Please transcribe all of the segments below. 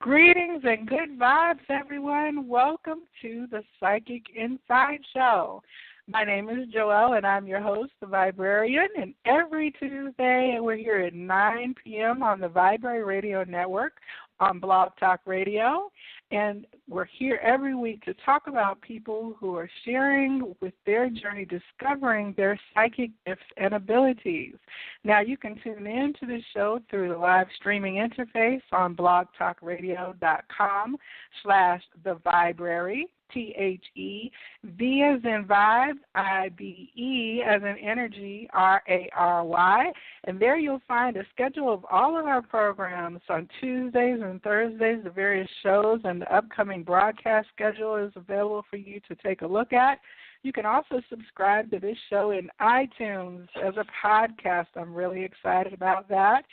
Greetings and good vibes, everyone. Welcome to the Psychic Inside Show. My name is Joelle, and I'm your host, the Viberarian. And every Tuesday, we're here at 9 p.m. on the Viberarian Radio Network on Blog Talk Radio. And we're here every week to talk about people who are sharing with their journey, discovering their psychic gifts and abilities. Now, you can tune in to the show through the live streaming interface on blogtalkradio.com/thevibrary. THE as in vibe, IBE as in energy, RARY. And there you'll find a schedule of all of our programs on Tuesdays and Thursdays, the various shows, and the upcoming broadcast schedule is available for you to take a look at. You can also subscribe to this show in iTunes as a podcast. I'm really excited about that.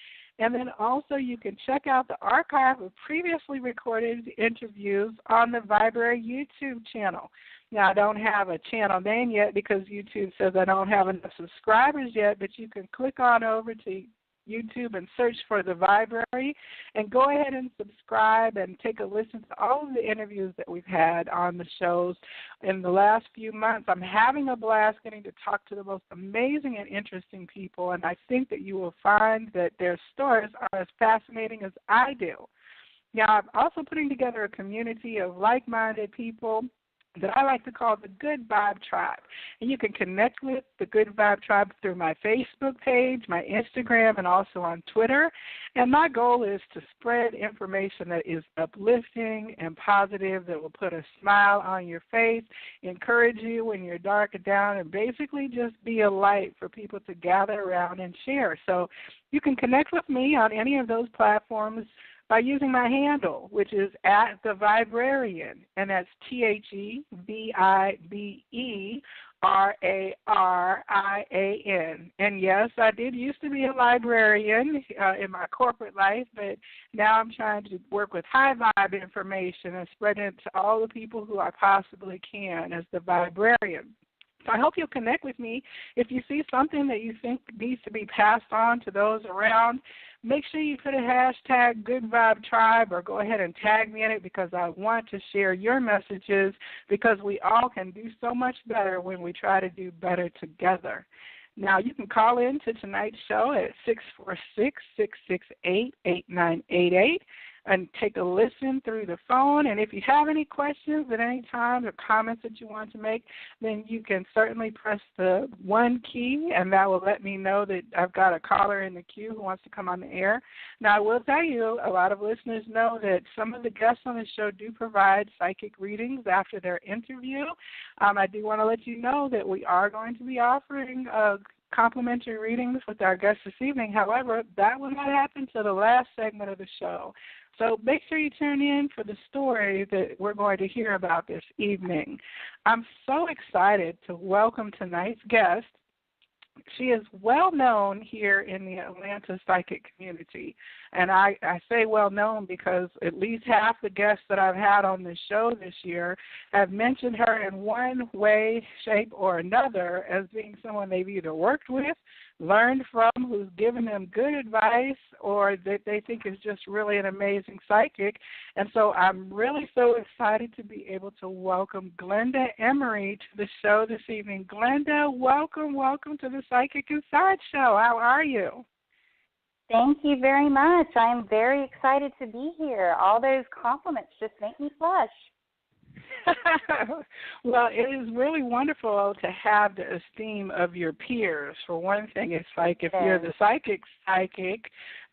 And then also you can check out the archive of previously recorded interviews on the Viberarian YouTube channel. Now, I don't have a channel name yet because YouTube says I don't have enough subscribers yet, but you can click on over to YouTube and search for the Viberarian and go ahead and subscribe and take a listen to all of the interviews that we've had on the shows in the last few months. I'm having a blast getting to talk to the most amazing and interesting people, and I think that you will find that their stories are as fascinating as I do. Now, I'm also putting together a community of like-minded people that I like to call the Good Vibe Tribe. And you can connect with the Good Vibe Tribe through my Facebook page, my Instagram, and also on Twitter. And my goal is to spread information that is uplifting and positive, that will put a smile on your face, encourage you when you're dark and down, and basically just be a light for people to gather around and share. So you can connect with me on any of those platforms by using my handle, which is at the Viberarian, and that's THEVIBERARIAN. And yes, I did used to be a librarian in my corporate life, but now I'm trying to work with high vibe information and spread it to all the people who I possibly can as the Viberarian. So I hope you'll connect with me. If you see something that you think needs to be passed on to those around, make sure you put a hashtag Good Vibe Tribe or go ahead and tag me in it, because I want to share your messages, because we all can do so much better when we try to do better together. Now, you can call in to tonight's show at 646-668-8988 and take a listen through the phone. And if you have any questions at any time or comments that you want to make, then you can certainly press the 1 key, and that will let me know that I've got a caller in the queue who wants to come on the air. Now, I will tell you, a lot of listeners know that some of the guests on the show do provide psychic readings after their interview. I do want to let you know that we are going to be offering complimentary readings with our guests this evening. However, that will not happen till the last segment of the show. So make sure you tune in for the story that we're going to hear about this evening. I'm so excited to welcome tonight's guest. She is well known here in the Atlanta psychic community. And I say well known because at least half the guests that I've had on the show this year have mentioned her in one way, shape, or another as being someone they've either worked with, learned from, who's given them good advice, or that they think is just really an amazing psychic. And so I'm really so excited to be able to welcome Glenda Emory to the show this evening. Glenda, welcome to the Psychic Inside Show. How are you? Thank you very much. I am very excited to be here. All those compliments just make me blush. Well, it is really wonderful to have the esteem of your peers. For one thing, it's like if you're the psychic,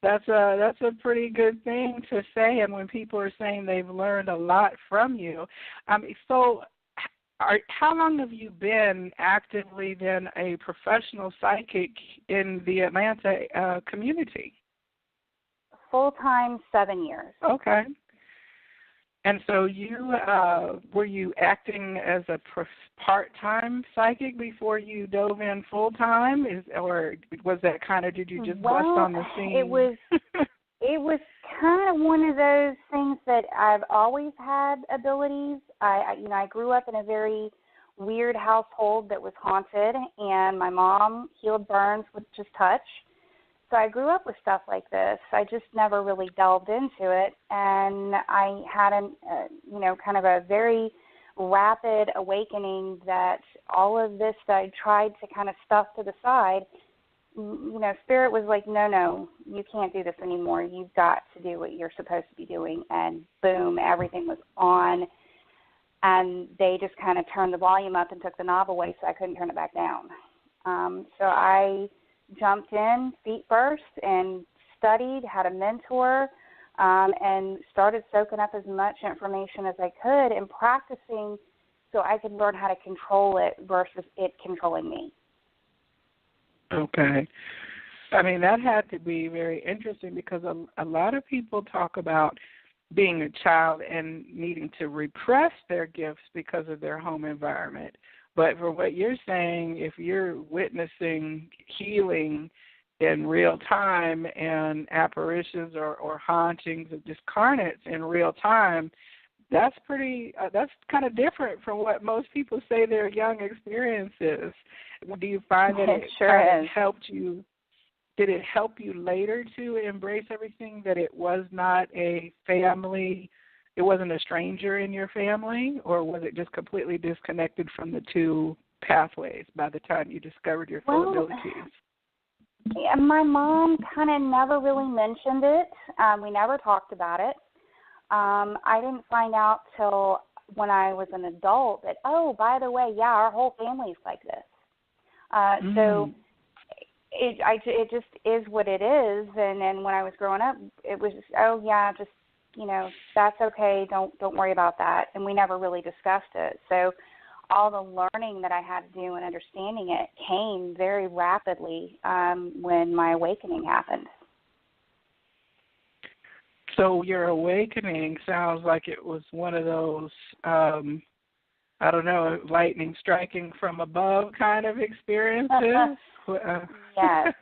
that's a pretty good thing to say. And when people are saying they've learned a lot from you, how long have you been actively then a professional psychic in the Atlanta community? Full-time, 7 years. Okay. And so were you acting as a part-time psychic before you dove in full-time, or was that kind of, did you just bust on the scene? It was kind of one of those things that I've always had abilities. I grew up in a very weird household that was haunted, and my mom healed burns with just touch. So I grew up with stuff like this. I just never really delved into it, and I had kind of a very rapid awakening that all of this that I tried to kind of stuff to the side, Spirit was like, no, you can't do this anymore. You've got to do what you're supposed to be doing. And boom, everything was on. And they just kind of turned the volume up and took the knob away so I couldn't turn it back down. So I jumped in feet first and studied, had a mentor, and started soaking up as much information as I could and practicing so I could learn how to control it versus it controlling me. Okay. I mean, that had to be very interesting because a lot of people talk about being a child and needing to repress their gifts because of their home environment. But for what you're saying, if you're witnessing healing in real time and apparitions or hauntings of discarnates in real time, that's kind of different from what most people say their young experience is. Do you find that it sure kind of is. helped you? Did it help you later to embrace everything, that it was not a family, it wasn't a stranger in your family, or was it just completely disconnected from the two pathways by the time you discovered your full abilities? Yeah, my mom kind of never really mentioned it. We never talked about it. I didn't find out till when I was an adult that, oh, by the way, yeah, our whole family's like this. So it just is what it is. And then when I was growing up, it was just, oh yeah, just that's okay. Don't worry about that. And we never really discussed it. So all the learning that I had to do and understanding it came very rapidly when my awakening happened. So your awakening sounds like it was one of those, I don't know, lightning striking from above kind of experiences? Yes.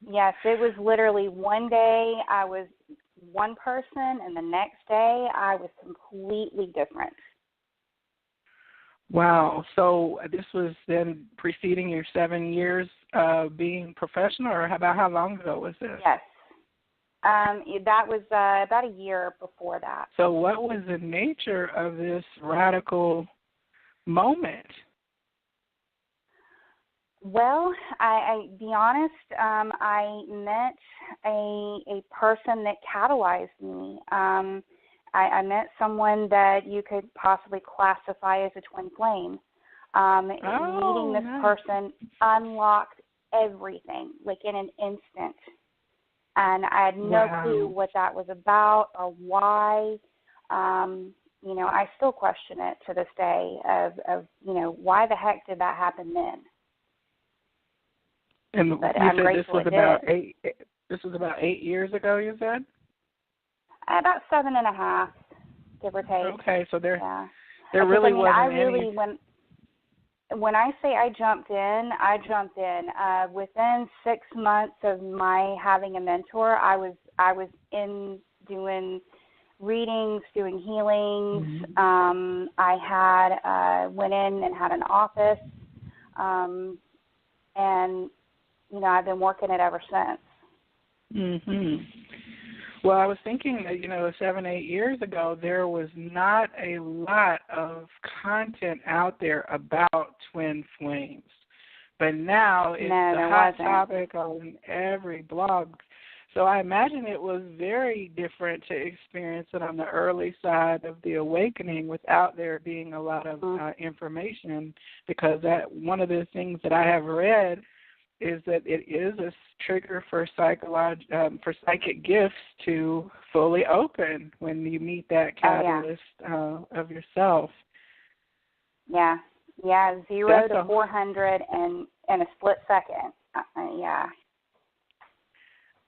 Yes, it was literally one day I was one person and the next day I was completely different. Wow. So this was then preceding your 7 years being professional, or about how long ago was this? Yes. That was about a year before that. So what was the nature of this radical moment? Well, I be honest, I met a person that catalyzed me. I met someone that you could possibly classify as a twin flame. Meeting this person unlocked everything, like in an instant. And I had no clue what that was about or why. I still question it to this day of why the heck did that happen then? And but you I'm said this was about did. This was about 8 years ago, you said? About 7.5, give or take. Okay, so there Because, really wasn't I any. really, when I say I jumped in, I jumped in. Within 6 months of my having a mentor, I was in doing readings, doing healings. Mm-hmm. I had went in and had an office, and I've been working it ever since. Mhm. Well, I was thinking that 7, 8 years ago there was not a lot of content out there about twin flames, but now it's a hot topic on every blog. So I imagine it was very different to experience it on the early side of the awakening without there being a lot of information, because that one of the things that I have read is that it is a trigger for psychic gifts to fully open when you meet that catalyst of yourself. Yeah, 0 to 400 in a split second.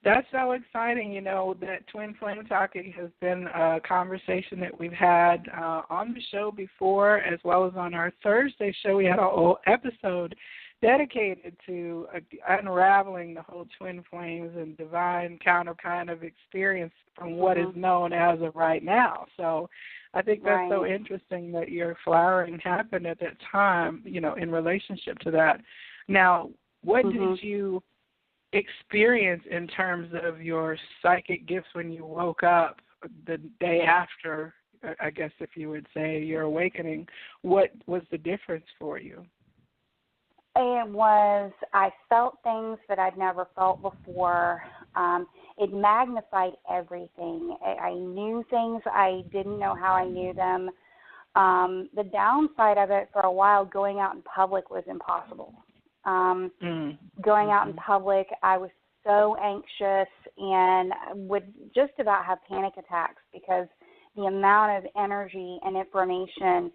That's so exciting, that Twin Flame Talking has been a conversation that we've had on the show before, as well as on our Thursday show. We had a whole episode dedicated to unraveling the whole twin flames and divine counter kind of experience from what is known as of right now. So I think that's so interesting that your flowering happened at that time, in relationship to that. Now, what did you experience in terms of your psychic gifts when you woke up the day after, I guess if you would say, your awakening? What was the difference for you? I felt things that I'd never felt before. It magnified everything. I knew things. I didn't know how I knew them. The downside of it, for a while, going out in public was impossible. Going out in public, I was so anxious and would just about have panic attacks because the amount of energy and information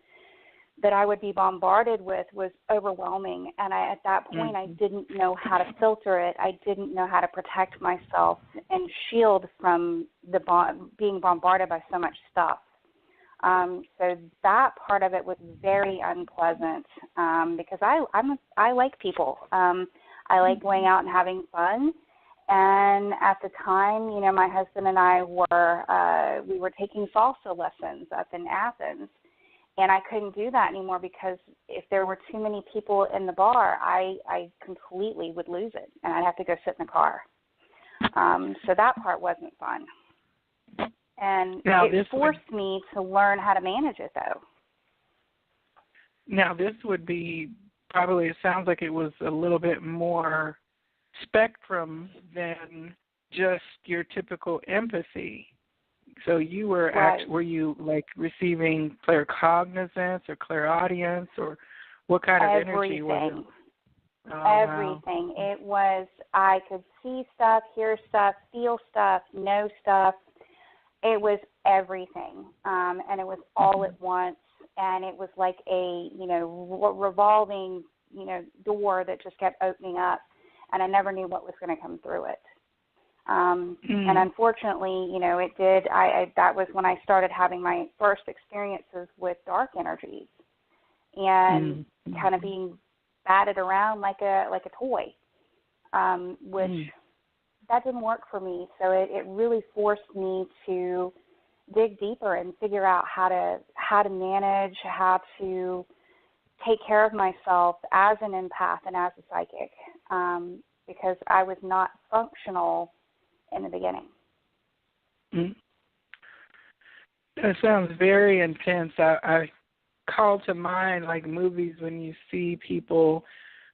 that I would be bombarded with was overwhelming. And at that point, I didn't know how to filter it. I didn't know how to protect myself and shield from being bombarded by so much stuff. So that part of it was very unpleasant because I like people. I like going out and having fun. And at the time, my husband and I we were taking salsa lessons up in Athens. And I couldn't do that anymore because if there were too many people in the bar, I completely would lose it, and I'd have to go sit in the car. So that part wasn't fun. And it forced me to learn how to manage it, though. Now, this would be probably, it sounds like it was a little bit more spectrum than just your typical empathy. So you were were you like receiving claircognizance or clairaudience, or what kind of energy was it? Everything. Wow. It was, I could see stuff, hear stuff, feel stuff, know stuff. It was everything, and it was all at once, and it was like a, revolving, door that just kept opening up, and I never knew what was going to come through it. And unfortunately, it did. That was when I started having my first experiences with dark energies, and kind of being batted around like a toy, which that didn't work for me. So it really forced me to dig deeper and figure out how to manage, how to take care of myself as an empath and as a psychic, because I was not functional in the beginning. That sounds very intense. I call to mind like movies when you see people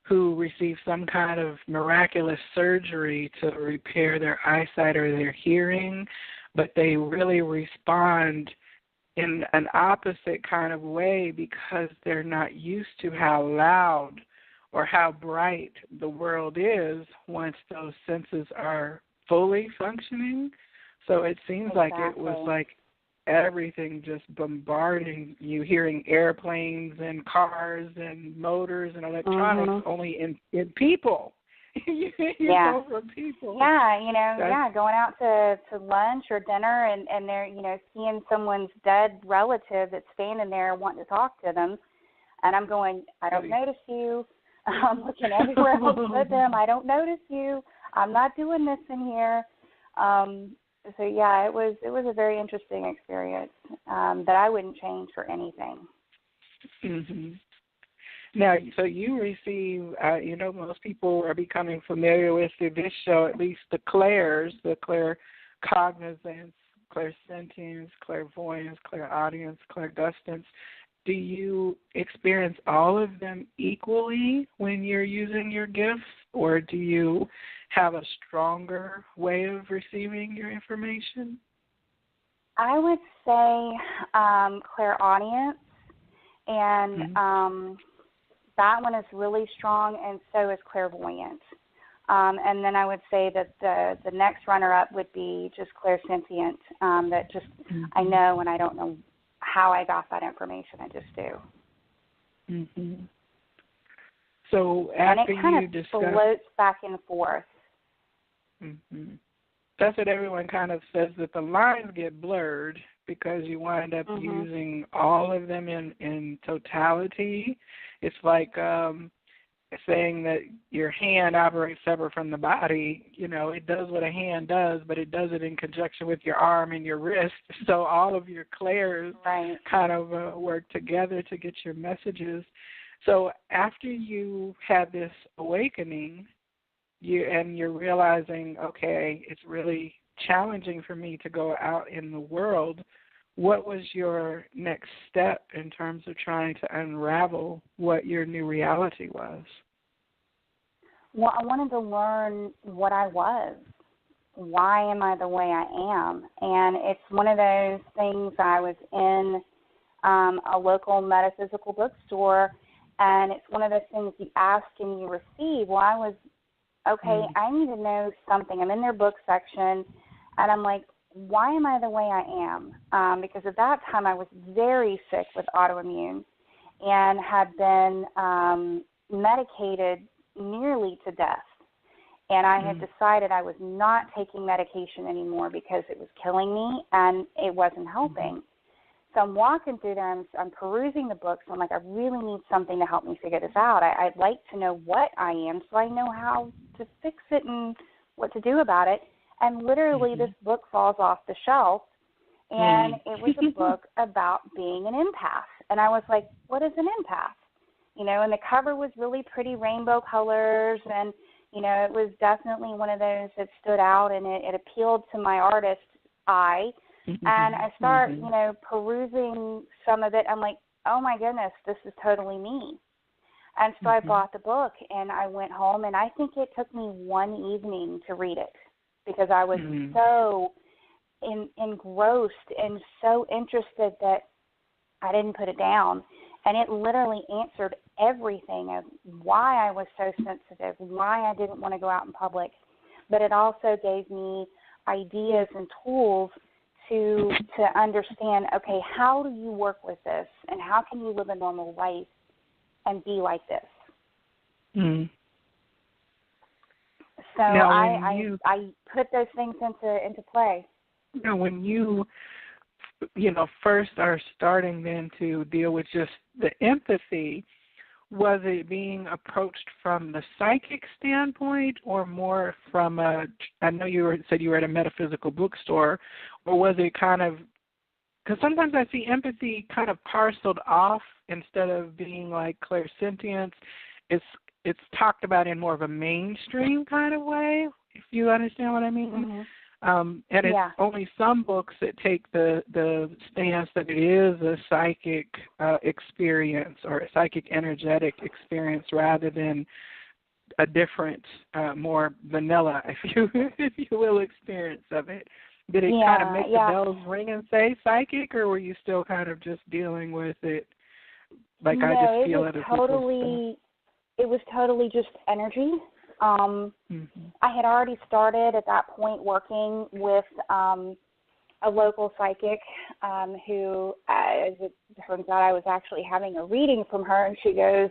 who receive some kind of miraculous surgery to repair their eyesight or their hearing, but they really respond in an opposite kind of way because they're not used to how loud or how bright the world is once those senses are fully functioning. So it seems like it was like everything just bombarding you, hearing airplanes and cars and motors and electronics only in people. you know, from people. Going out to lunch or dinner and they're, seeing someone's dead relative that's standing there wanting to talk to them. And I'm going, I don't notice you. I'm looking everywhere else but them. I don't notice you. I'm not doing this in here. So yeah, it was a very interesting experience that I wouldn't change for anything. Now, so you receive, most people are becoming familiar with through this show, at least the clairs, the claircognizance, clairsentience, clairvoyance, clairaudience, clairgustance. Do you experience all of them equally when you're using your gifts, or do you have a stronger way of receiving your information? I would say clairaudience, and that one is really strong, and so is clairvoyance. And then I would say that the next runner-up would be just clairsentient, that just I know and I don't know how I got that information. I just do. So after you kind of floats back and forth. That's what everyone kind of says, that the lines get blurred because you wind up using all of them in totality. It's like saying that your hand operates separate from the body. It does what a hand does, but it does it in conjunction with your arm and your wrist. So all of your clairs kind of work together to get your messages. So after you had this awakening, you're realizing, okay, it's really challenging for me to go out in the world. What was your next step in terms of trying to unravel what your new reality was? Well, I wanted to learn what I was. Why am I the way I am? And it's one of those things. I was in a local metaphysical bookstore, and it's one of those things you ask and you receive. Well, I was, okay, I need to know something. I'm in their book section, and I'm like, why am I the way I am? Because at that time I was very sick with autoimmune and had been medicated nearly to death. And I had decided I was not taking medication anymore because it was killing me and it wasn't helping. So I'm walking through there, I'm perusing the books. I'm like, I really need something to help me figure this out. I'd like to know what I am so I know how to fix it and what to do about it. And literally this book falls off the shelf, and it was a book about being an empath. And I was like, what is an empath? You know, and the cover was really pretty rainbow colors, and, you know, it was definitely one of those that stood out, and it appealed to my artist eye. And I start, you know, perusing some of it. I'm like, oh, my goodness, this is totally me. And so I bought the book, and I went home, and I think it took me one evening to read it because I was so engrossed and so interested that I didn't put it down. And it literally answered everything of why I was so sensitive, why I didn't want to go out in public. But it also gave me ideas and tools to understand, okay, how do you work with this, and how can you live a normal life and be like this? So now, I put those things into play. Now, when you first are starting then to deal with just the empathy, was it being approached from the psychic standpoint or more from I know you said you were at a metaphysical bookstore, or was it kind of, because sometimes I see empathy kind of parceled off instead of being like clairsentience. It's talked about in more of a mainstream kind of way, if you understand what I mean. And it's only some books that take the stance that it is a psychic experience or a psychic energetic experience rather than a different, more vanilla, if you will, experience of it. Did it kind of make the bells ring and say psychic, or were you still kind of just dealing with it like I just feel other people's stuff? It was totally just energy. I had already started at that point working with a local psychic who, as it turns out, I was actually having a reading from her, and she goes,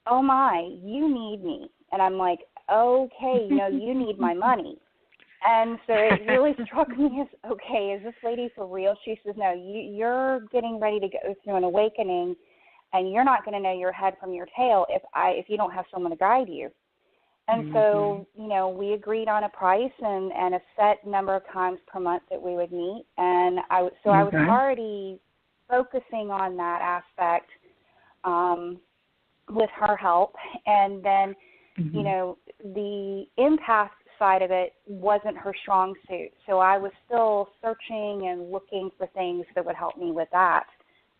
oh, my, you need me. And I'm like, okay, you need my money. And so it really struck me as, okay, is this lady for real? She says, no, you're getting ready to go through an awakening, and you're not going to know your head from your tail if you don't have someone to guide you. And so, we agreed on a price and a set number of times per month that we would meet. And I was already focusing on that aspect with her help. And then, the empath side of it wasn't her strong suit. So I was still searching and looking for things that would help me with that,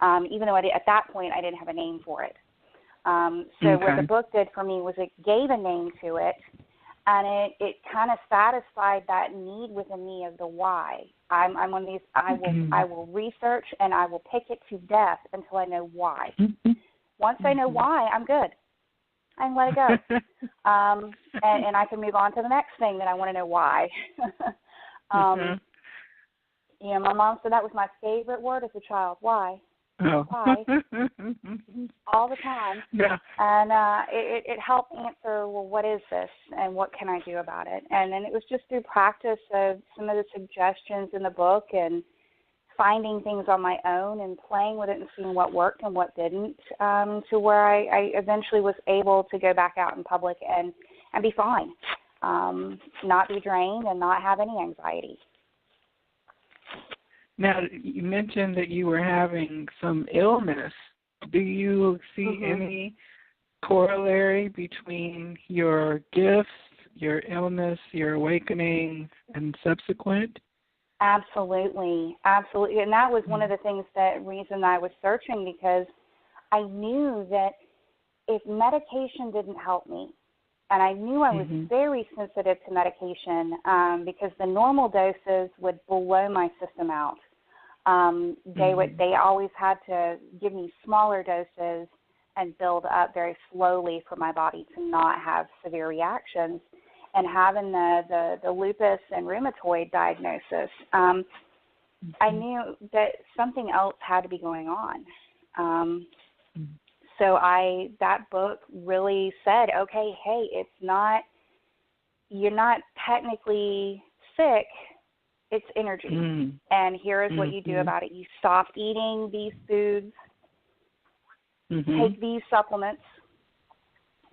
even though at that point I didn't have a name for it. What the book did for me was it gave a name to it, and it kind of satisfied that need within me of the why. I'm one of these, I will research and I will pick it to death until I know why. Once I know why, I'm good. I can let it go. And I can move on to the next thing that I want to know why. My mom said that was my favorite word as a child. Why? Why? All the time. Yeah. And it helped answer, well, what is this and what can I do about it? And then it was just through practice of some of the suggestions in the book and finding things on my own and playing with it and seeing what worked and what didn't, to where I eventually was able to go back out in public and be fine, not be drained and not have any anxiety. Now, you mentioned that you were having some illness. Do you see any corollary between your gifts your illness, your awakening, and subsequent? Absolutely, absolutely. And that was one of the things reason I was searching, because I knew that if medication didn't help me, and I knew I was very sensitive to medication because the normal doses would blow my system out. They always had to give me smaller doses and build up very slowly for my body to not have severe reactions. And having the lupus and rheumatoid diagnosis, I knew that something else had to be going on. So that book really said, okay, hey, you're not technically sick, it's energy. And here is what you do about it. You stop eating these foods, take these supplements,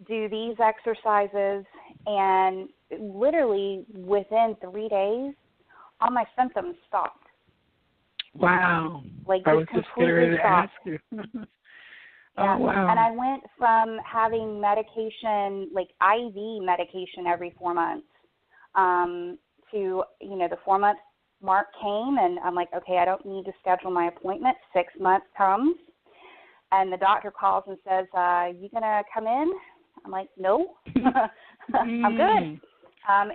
do these exercises, and literally within 3 days, all my symptoms stopped. Wow. Like, I just was just getting ready to ask you. Yeah. Oh, wow. And I went from having medication, like IV medication every 4 months, to, the 4-month mark came, and I'm like, okay, I don't need to schedule my appointment. 6 months comes, and the doctor calls and says, you going to come in? I'm like, no, I'm good.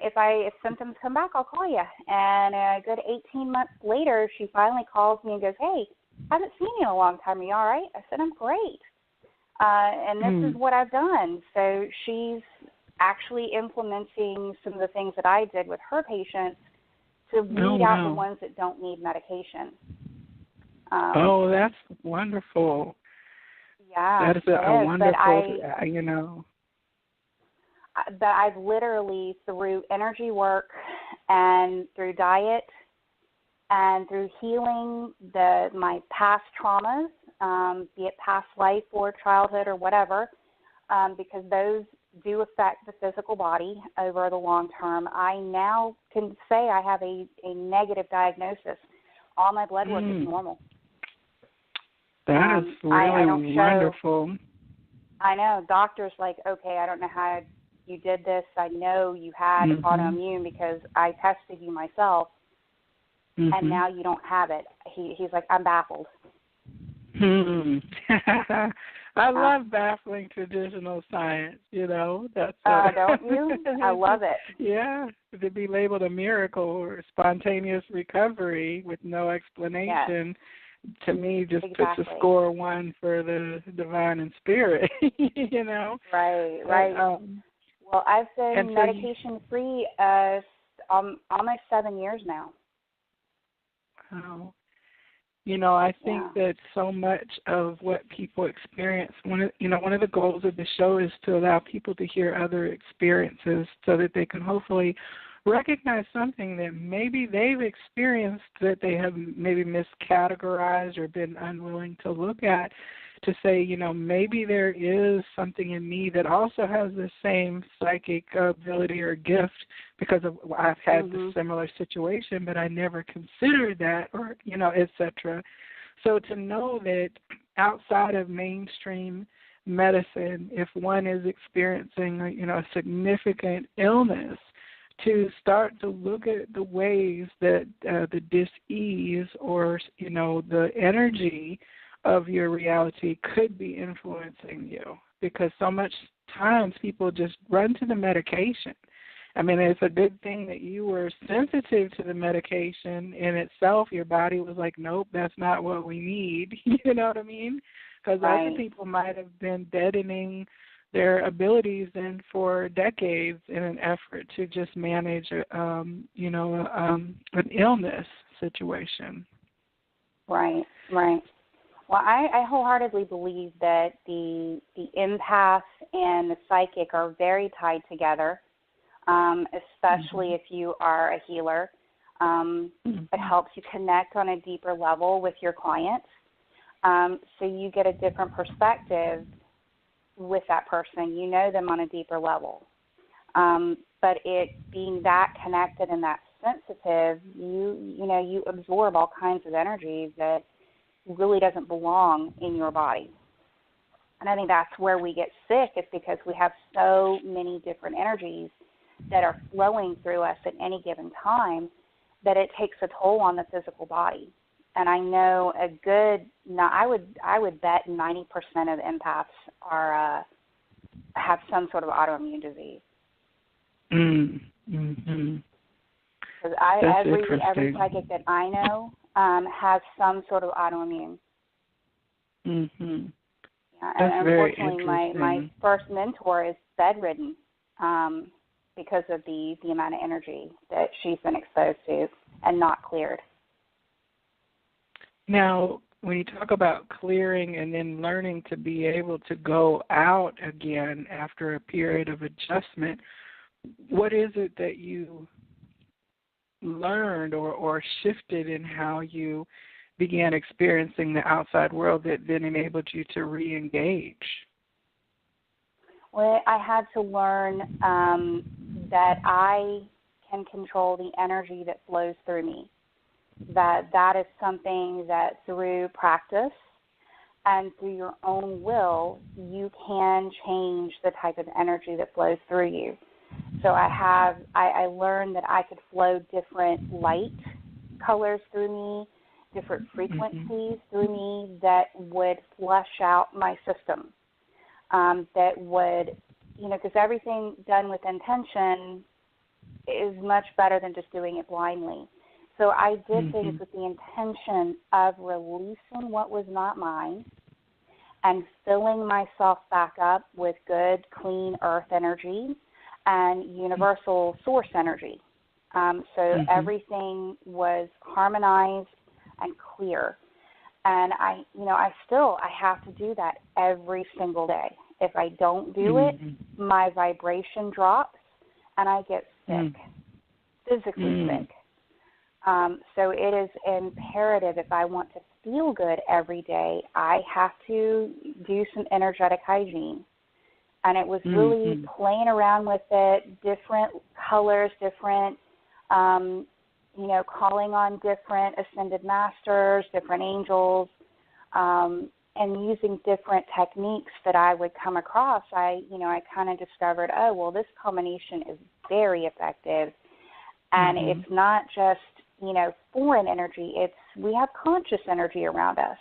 If symptoms come back, I'll call you. And a good 18 months later, she finally calls me and goes, hey, haven't seen you in a long time. Are you all right? I said, I'm great. And this is what I've done. So she's actually implementing some of the things that I did with her patients to weed out the ones that don't need medication. That's wonderful. Yeah. That is a wonderful, But I've literally, through energy work and through diet and through healing my past traumas, be it past life or childhood or whatever, because those do affect the physical body over the long term. I now can say I have a negative diagnosis. All my blood work is normal. That is really wonderful. I know. Doctors like, okay, I don't know how you did this. I know you had autoimmune because I tested you myself, and now you don't have it. He's like, I'm baffled. I love baffling traditional science, That's don't you? I love it. Yeah, to be labeled a miracle or spontaneous recovery with no explanation, to me, just puts a score 1 for the divine and spirit, Right. Well, I've been medication-free almost 7 years now. Wow. I think that so much of what people experience, one of the goals of the show is to allow people to hear other experiences so that they can hopefully recognize something that maybe they've experienced that they have maybe miscategorized or been unwilling to look at, to say, maybe there is something in me that also has the same psychic ability or gift, because I've had a similar situation, but I never considered that, or, et cetera. So to know that outside of mainstream medicine, if one is experiencing, a significant illness, to start to look at the ways that the dis-ease or, the energy of your reality could be influencing you, because so much times people just run to the medication. I mean, it's a good thing that you were sensitive to the medication in itself. Your body was like, nope, that's not what we need. You know what I mean? Because other people might have been deadening their abilities in for decades in an effort to just manage, an illness situation. Right. Well, I wholeheartedly believe that the empath and the psychic are very tied together, especially if you are a healer. It helps you connect on a deeper level with your clients, so you get a different perspective with that person. You know them on a deeper level. But it being that connected and that sensitive, you absorb all kinds of energy that really doesn't belong in your body. And I think that's where we get sick, is because we have so many different energies that are flowing through us at any given time, that it takes a toll on the physical body. And I know I would bet 90% of empaths have some sort of autoimmune disease. Mm-hmm. Because every psychic that I know has some sort of autoimmune. Mm-hmm. Yeah, That's and very unfortunately, interesting. my first mentor is bedridden because of the amount of energy that she's been exposed to and not cleared. Now, when you talk about clearing and then learning to be able to go out again after a period of adjustment, what is it that you learned or shifted in how you began experiencing the outside world that then enabled you to re-engage? Well, I had to learn that I can control the energy that flows through me. That is something that through practice and through your own will, you can change the type of energy that flows through you. So I learned that I could flow different light colors through me, different frequencies through me that would flush out my system. That would, because everything done with intention is much better than just doing it blindly. So I did things with the intention of releasing what was not mine and filling myself back up with good, clean earth energy and universal source energy. So everything was harmonized and clear. And I have to do that every single day. If I don't do it, my vibration drops and I get sick, physically sick. So it is imperative, if I want to feel good every day, I have to do some energetic hygiene. And it was really playing around with it, different colors, different, calling on different ascended masters, different angels, and using different techniques that I would come across. I kind of discovered, this combination is very effective. And it's not just, foreign energy. We have conscious energy around us.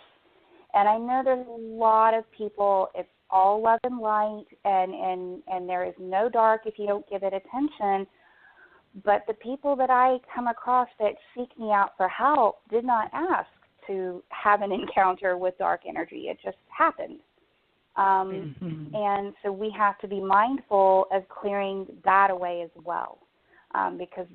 And I know there's a lot of people, it's all love and light, and there is no dark if you don't give it attention. But the people that I come across that seek me out for help did not ask to have an encounter with dark energy. It just happened. And so we have to be mindful of clearing that away as well, because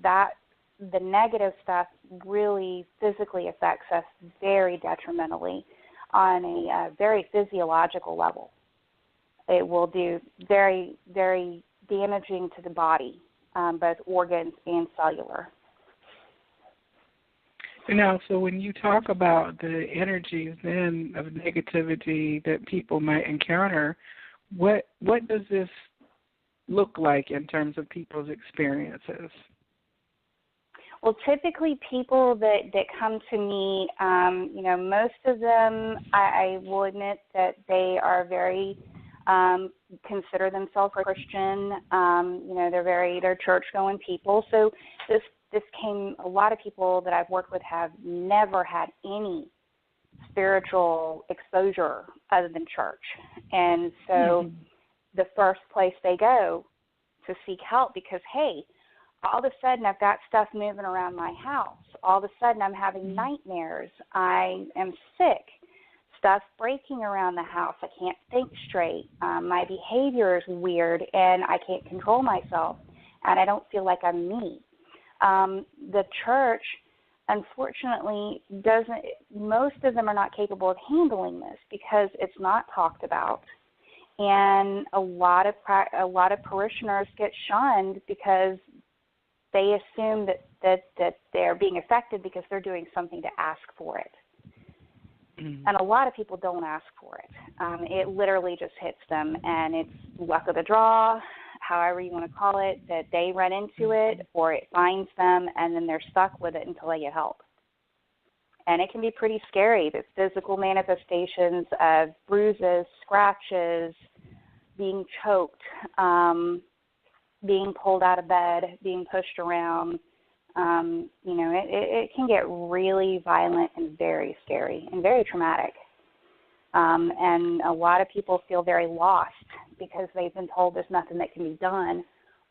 the negative stuff really physically affects us very detrimentally on a very physiological level. It will do very, very damaging to the body, both organs and cellular. Now, so when you talk about the energies then of negativity that people might encounter, what does this look like in terms of people's experiences? Well, typically people that come to me, most of them, I will admit that they are very, consider themselves Christian. They're church-going people. So this came, a lot of people that I've worked with have never had any spiritual exposure other than church. And so the first place they go to seek help because, hey, all of a sudden I've got stuff moving around my house. All of a sudden I'm having nightmares. I am sick. Stuff breaking around the house. I can't think straight. My behavior is weird and I can't control myself and I don't feel like I'm me. The church, unfortunately, most of them are not capable of handling this because it's not talked about. And a lot of parishioners get shunned because they assume that they're being affected because they're doing something to ask for it. And a lot of people don't ask for it. It literally just hits them, and it's luck of the draw, however you want to call it, that they run into it or it finds them, and then they're stuck with it until they get help. And it can be pretty scary, the physical manifestations of bruises, scratches, being choked, being pulled out of bed, being pushed around. It can get really violent and very scary and very traumatic. And a lot of people feel very lost because they've been told there's nothing that can be done,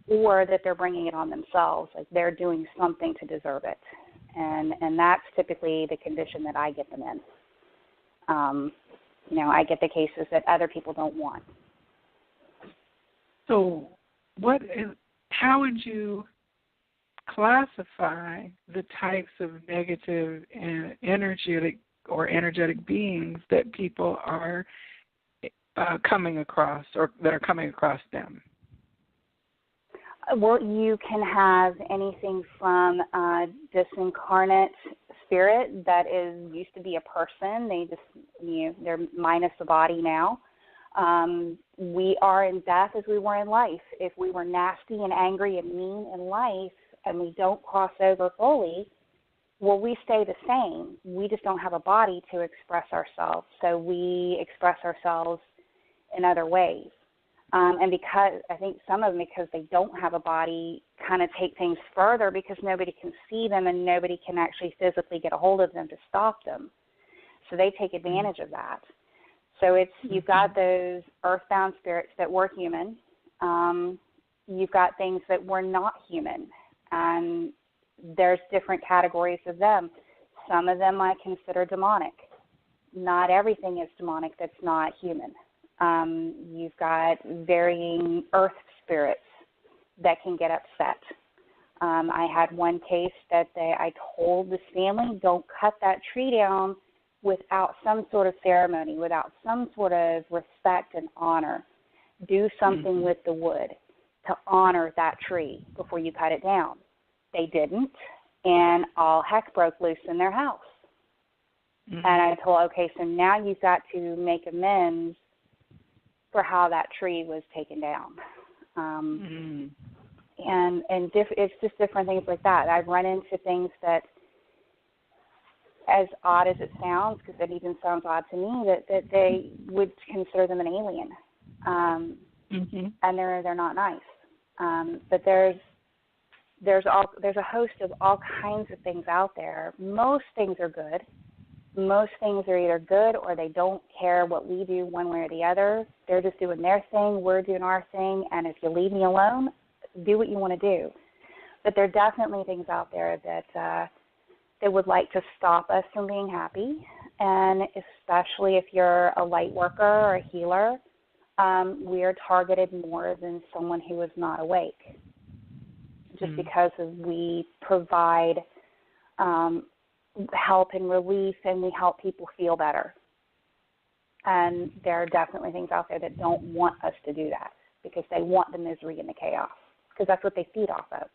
or that they're bringing it on themselves, like they're doing something to deserve it. And that's typically the condition that I get them in. I get the cases that other people don't want. So how would you classify the types of negative and energetic beings that people are coming across, or that are coming across them? Well, you can have anything from a disincarnate spirit that used to be a person. They just, they're minus the body now. We are in death as we were in life. If we were nasty and angry and mean in life and we don't cross over fully, well, we stay the same. We just don't have a body to express ourselves. So we express ourselves in other ways. And because I think some of them, because they don't have a body, kind of take things further because nobody can see them and nobody can actually physically get a hold of them to stop them. So they take advantage of that. So you've got those earthbound spirits that were human. You've got things that were not human. And there's different categories of them. Some of them I consider demonic. Not everything is demonic that's not human. You've got varying earth spirits that can get upset. I had one case that I told this family, don't cut that tree down without some sort of ceremony, without some sort of respect and honor. Do something with the wood to honor that tree before you cut it down. They didn't, and all heck broke loose in their house. And I told, okay, so now you've got to make amends for how that tree was taken down. And it's just different things like that. I've run into things that, as odd as it sounds, because it even sounds odd to me, that they would consider them an alien. And they're not nice. But there's a host of all kinds of things out there. Most things are good. Most things are either good or they don't care what we do one way or the other. They're just doing their thing, we're doing our thing, and if you leave me alone, do what you want to do. But there are definitely things out there that they would like to stop us from being happy, and especially if you're a light worker or a healer, we are targeted more than someone who is not awake, just because we provide help and relief, and we help people feel better. And there are definitely things out there that don't want us to do that because they want the misery and the chaos, because that's what they feed off of.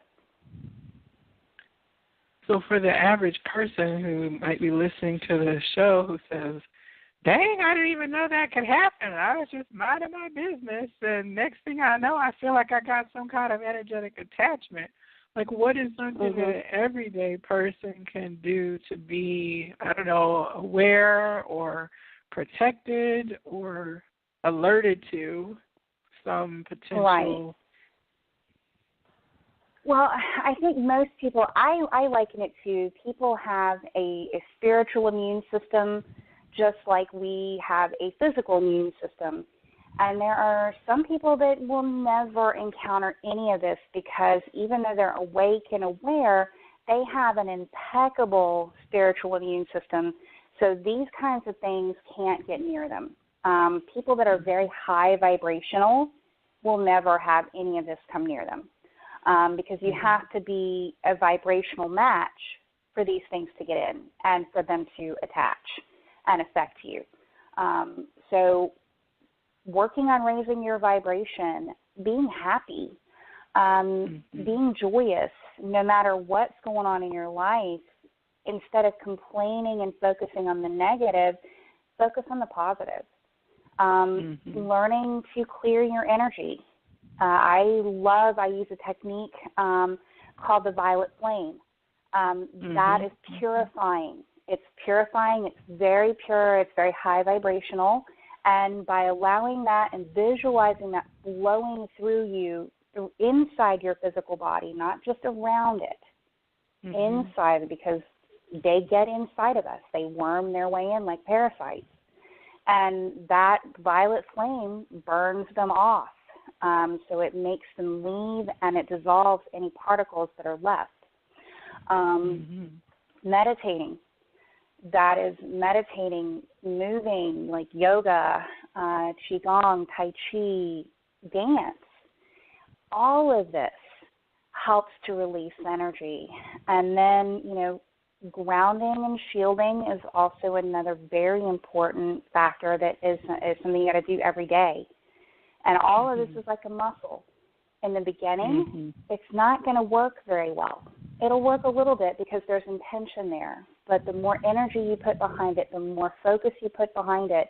So for the average person who might be listening to the show who says, dang, I didn't even know that could happen. I was just minding my business, and next thing I know, I feel like I got some kind of energetic attachment. Like, what is something that an everyday person can do to be, aware or protected or alerted to some potential? Right. Well, I think most people, I liken it to people have a spiritual immune system just like we have a physical immune system. And there are some people that will never encounter any of this because even though they're awake and aware, they have an impeccable spiritual immune system. So these kinds of things can't get near them. People that are very high vibrational will never have any of this come near them because you have to be a vibrational match for these things to get in and for them to attach and affect you. So working on raising your vibration, being happy, being joyous, no matter what's going on in your life, instead of complaining and focusing on the negative, focus on the positive. Learning to clear your energy. I use a technique called the violet flame. That is purifying. It's purifying. It's very pure. It's very high vibrational. And by allowing that and visualizing that flowing through you inside your physical body, not just around it, inside, because they get inside of us. They worm their way in like parasites. And that violet flame burns them off. So it makes them leave, and it dissolves any particles that are left. Meditating. That is meditating, moving, like yoga, qigong, tai chi, dance. All of this helps to release energy. And then, you know, grounding and shielding is also another very important factor that is something you got to do every day. And all of this is like a muscle. In the beginning, it's not going to work very well. It'll work a little bit because there's intention there. But the more energy you put behind it, the more focus you put behind it,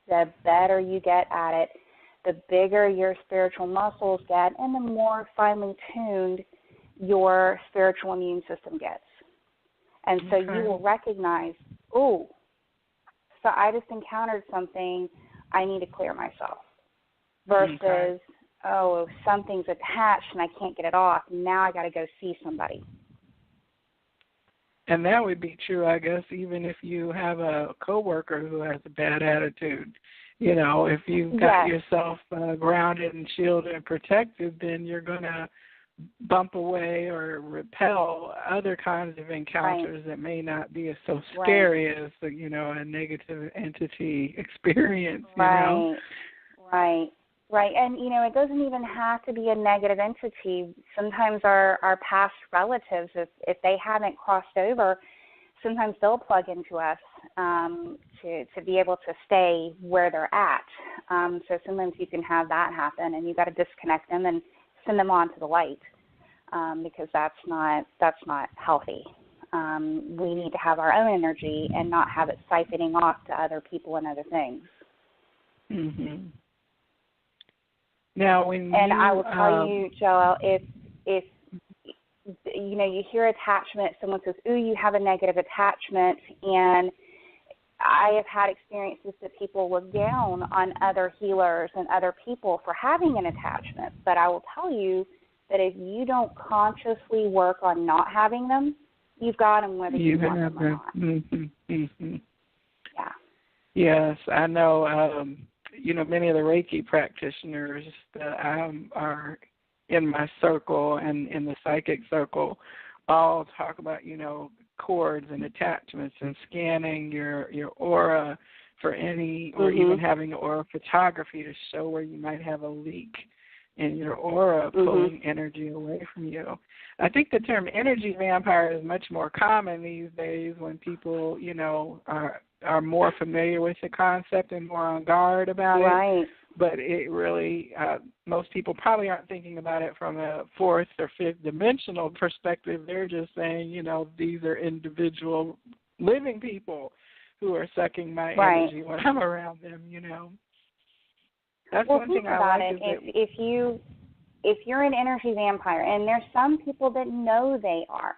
the better you get at it, the bigger your spiritual muscles get, and the more finely tuned your spiritual immune system gets. And so you will recognize, oh, so I just encountered something, I need to clear myself. Versus, oh, something's attached and I can't get it off, now I got to go see somebody. And that would be true, I guess, even if you have a coworker who has a bad attitude. You know, if you've got yourself grounded and shielded and protected, then you're going to bump away or repel other kinds of encounters that may not be as so scary as, you know, a negative entity experience, you know? Right. And, you know, it doesn't even have to be a negative entity. Sometimes our past relatives, if they haven't crossed over, sometimes they'll plug into us to be able to stay where they're at. So sometimes you can have that happen, and you've got to disconnect them and send them on to the light because that's not healthy. We need to have our own energy and not have it siphoning off to other people and other things. Now, when I will tell you, Joelle, if you know, you hear attachment, someone says, ooh, you have a negative attachment, and I have had experiences that people look down on other healers and other people for having an attachment. But I will tell you that if you don't consciously work on not having them, you've got them whether you want them or not. Yeah. Yes, I know. You know, many of the Reiki practitioners that are in my circle and in the psychic circle all talk about, you know, cords and attachments and scanning your aura for any, or even having aura photography to show where you might have a leak in your aura, pulling energy away from you. I think the term energy vampire is much more common these days when people, you know, are more familiar with the concept and more on guard about it. But it really, most people probably aren't thinking about it from a fourth or fifth dimensional perspective. They're just saying, you know, these are individual living people who are sucking my energy when I'm around them, you know. That's one thing I like. If you're an energy vampire, and there's some people that know they are,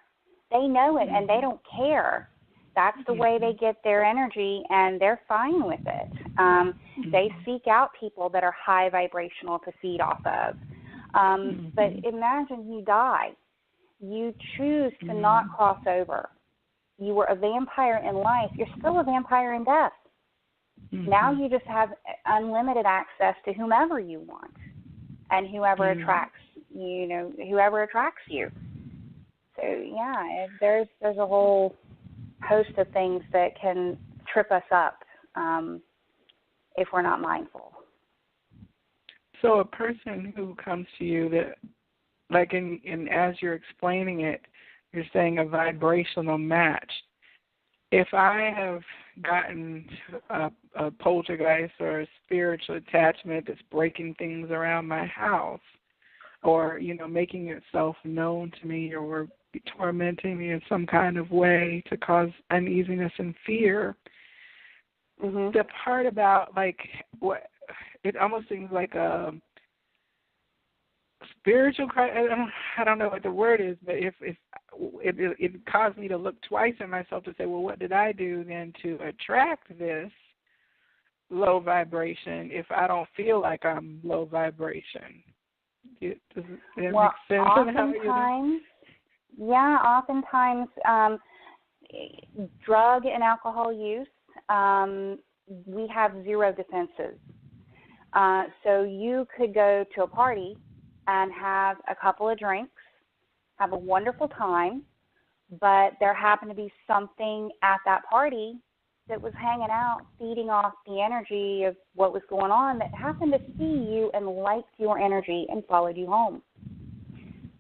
they know it and they don't care. That's the way they get their energy, and they're fine with it. They seek out people that are high vibrational to feed off of. But imagine you die. You choose to not cross over. You were a vampire in life. You're still a vampire in death. Now you just have unlimited access to whomever you want and whoever attracts you. So, yeah, there's a whole host of things that can trip us up if we're not mindful. So a person who comes to you that, like in as you're explaining it, you're saying a vibrational match. If I have gotten a poltergeist or a spiritual attachment that's breaking things around my house, or, you know, making itself known to me, or tormenting me in some kind of way to cause uneasiness and fear, the part about, like, what it almost seems like a spiritual, I don't know what the word is, but if it caused me to look twice at myself to say, well, what did I do then to attract this low vibration if I don't feel like I'm low vibration? Does it Well, make sense? oftentimes, drug and alcohol use, we have zero defenses. So you could go to a party and have a couple of drinks, have a wonderful time, but there happened to be something at that party that was hanging out, feeding off the energy of what was going on, that happened to see you and liked your energy and followed you home.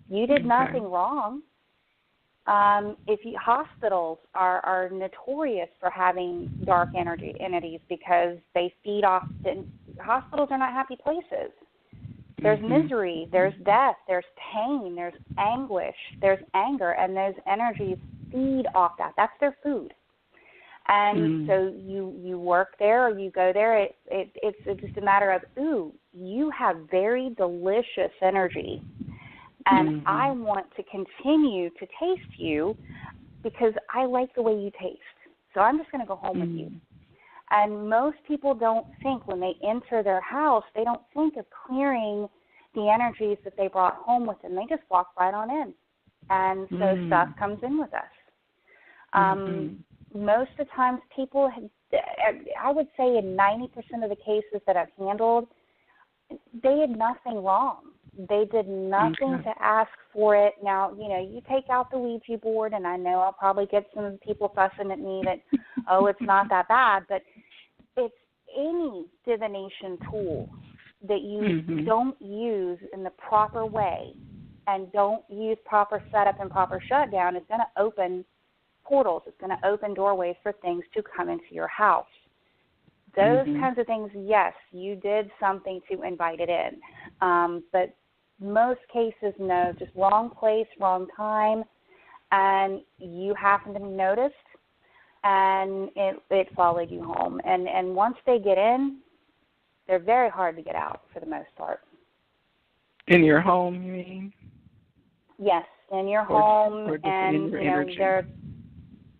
You did nothing wrong. Hospitals are notorious for having dark entities because they feed off. Hospitals are not happy places. There's misery, there's death, there's pain, there's anguish, there's anger, and those energies feed off that. That's their food. And so you work there or you go there, it's just a matter of, ooh, you have very delicious energy, and I want to continue to taste you because I like the way you taste. So I'm just going to go home with you. And most people don't think when they enter their house, they don't think of clearing the energies that they brought home with them. They just walk right on in. And so stuff comes in with us. Most of the times people, I would say in 90% of the cases that I've handled, they had nothing wrong. They did nothing to ask for it. Now, you take out the Ouija board, and I know I'll probably get some people fussing at me that, oh, it's not that bad, but it's any divination tool that you don't use in the proper way and don't use proper setup and proper shutdown is going to open portals. It's going to open doorways for things to come into your house. Those kinds of things, yes, you did something to invite it in. But most cases, no, just wrong place, wrong time, and you happen to be noticed, and it followed you home. And once they get in, they're very hard to get out for the most part. In your home, you mean? Yes, in your home, or and in your energy.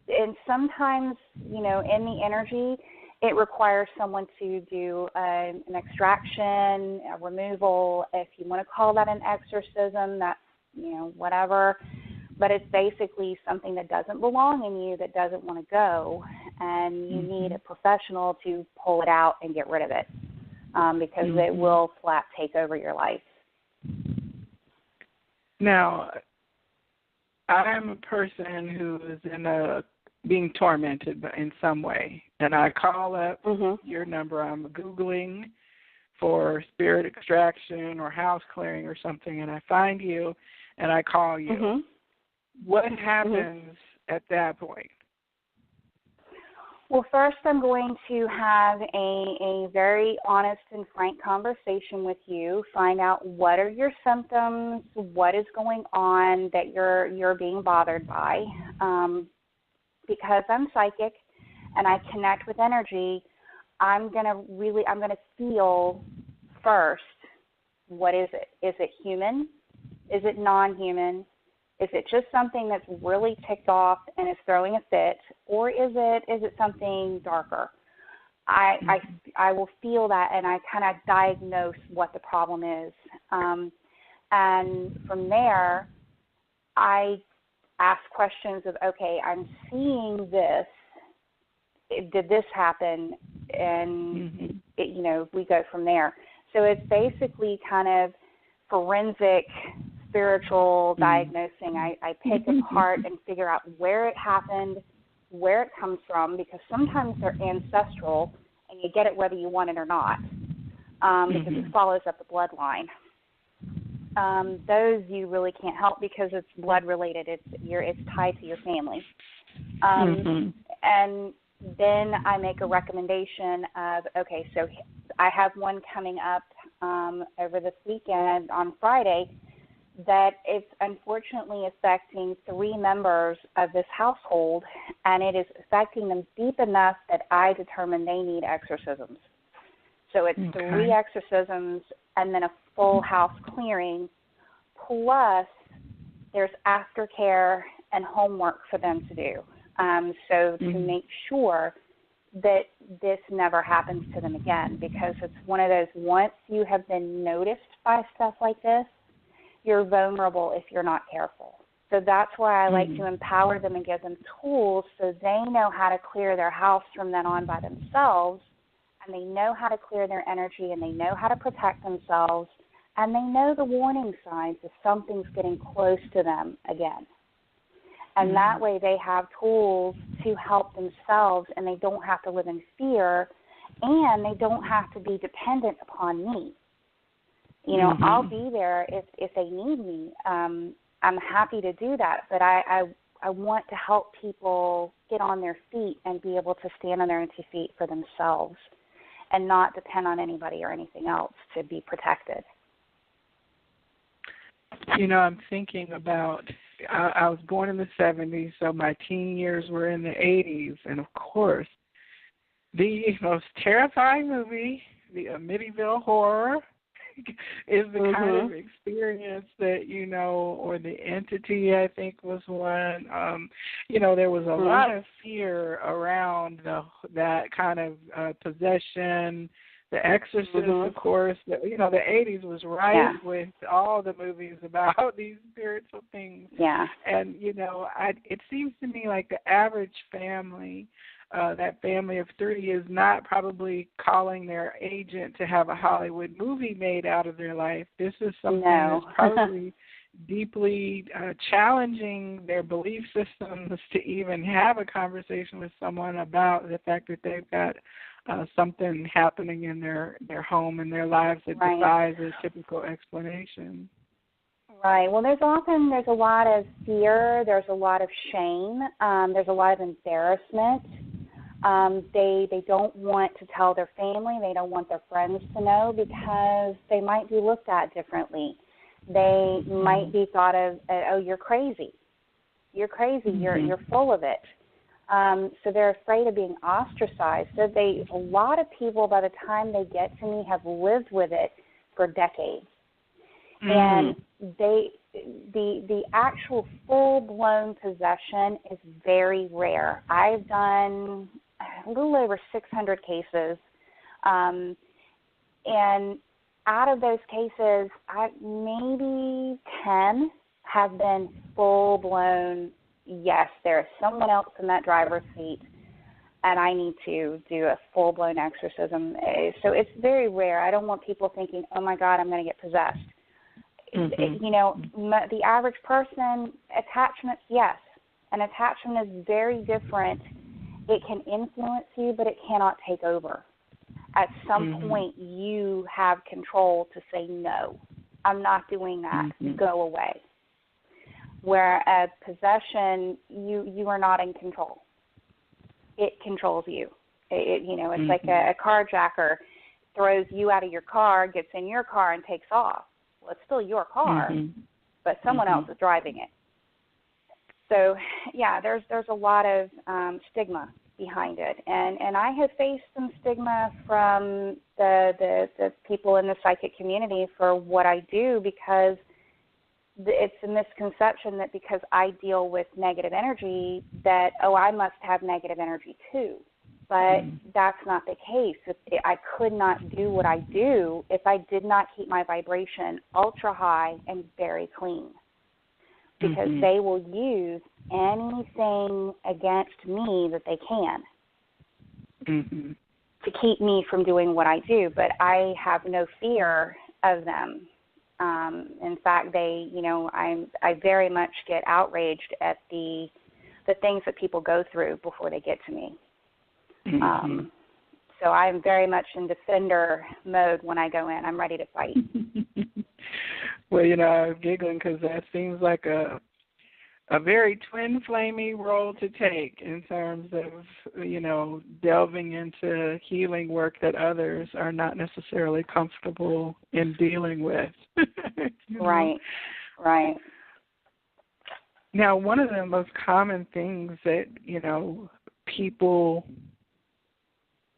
And sometimes, in the energy, it requires someone to do an extraction, a removal. If you want to call that an exorcism, that's, whatever. But it's basically something that doesn't belong in you, that doesn't want to go, and you need a professional to pull it out and get rid of it, because it will flat take over your life. Now, I'm a person who is being tormented in some way, and I call up your number. I'm Googling for spirit extraction or house clearing or something, and I find you, and I call you. What happens at that point? Well, first I'm going to have a very honest and frank conversation with you, find out what are your symptoms, what is going on that you're being bothered by. Because I'm psychic and I connect with energy, I'm gonna feel first, what is it? Is it human? Is it non-human? Is it just something that's really ticked off and is throwing a fit, or is it something darker? I will feel that, and I kind of diagnose what the problem is, and from there, I ask questions of, okay, I'm seeing this. Did this happen? And, we go from there. So it's basically kind of forensic, spiritual diagnosing. I pick apart and figure out where it happened, where it comes from, because sometimes they're ancestral, and you get it whether you want it or not, because it follows up the bloodline. Those you really can't help because it's blood related. It's tied to your family. And then I make a recommendation of, okay, so I have one coming up over this weekend on Friday that it's unfortunately affecting 3 members of this household, and it is affecting them deep enough that I determine they need exorcisms. So it's 3 exorcisms and then a full house clearing, plus there's aftercare and homework for them to do. So to make sure that this never happens to them again, because it's one of those, once you have been noticed by stuff like this, you're vulnerable if you're not careful. So that's why I like to empower them and give them tools so they know how to clear their house from then on by themselves, and they know how to clear their energy, and they know how to protect themselves, and they know the warning signs if something's getting close to them again. And that way they have tools to help themselves, and they don't have to live in fear, and they don't have to be dependent upon me. You know, I'll be there if they need me. I'm happy to do that, but I want to help people get on their feet and be able to stand on their own 2 feet for themselves and not depend on anybody or anything else to be protected. You know, I'm thinking about, I was born in the 70s, so my teen years were in the 80s, and of course, the most terrifying movie, the Amityville Horror, is the kind of experience that, you know, or The Entity, I think, was one. You know, there was a lot of fear around that kind of possession. The Exorcist, of course. You know, the 80s was rife with all the movies about these spiritual things. Yeah. And, you know, it seems to me like the average family, that family of 3, is not probably calling their agent to have a Hollywood movie made out of their life. This is something that's probably deeply challenging their belief systems to even have a conversation with someone about the fact that they've got something happening in their home and their lives that defies a typical explanation. Right. Well, there's a lot of fear. There's a lot of shame. There's a lot of embarrassment. They don't want to tell their family. They don't want their friends to know because they might be looked at differently. They might be thought of, oh, you're crazy. You're crazy. You're full of it. So they're afraid of being ostracized. So a lot of people, by the time they get to me, have lived with it for decades. And the actual full-blown possession is very rare. I've done a little over 600 cases, and out of those cases, maybe 10 have been full-blown, yes, there is someone else in that driver's seat, and I need to do a full-blown exorcism. So it's very rare. I don't want people thinking, oh, my God, I'm going to get possessed. You know, the average person, attachment, yes. An attachment is very different. It can influence you, but it cannot take over. At some point, you have control to say, no, I'm not doing that. Go away. Whereas possession, you are not in control. It controls you. It's like a carjacker throws you out of your car, gets in your car, and takes off. Well, it's still your car, but someone else is driving it. So, yeah, there's a lot of stigma behind it, and I have faced some stigma from the people in the psychic community for what I do because it's a misconception that because I deal with negative energy that, oh, I must have negative energy too. But that's not the case. I could not do what I do if I did not keep my vibration ultra high and very clean. Because they will use anything against me that they can to keep me from doing what I do. But I have no fear of them. In fact, I very much get outraged at the things that people go through before they get to me. So I'm very much in defender mode when I go in. I'm ready to fight. Well, I was giggling because that seems like a very twin flamey role to take in terms of, delving into healing work that others are not necessarily comfortable in dealing with. Right. Now, one of the most common things that, people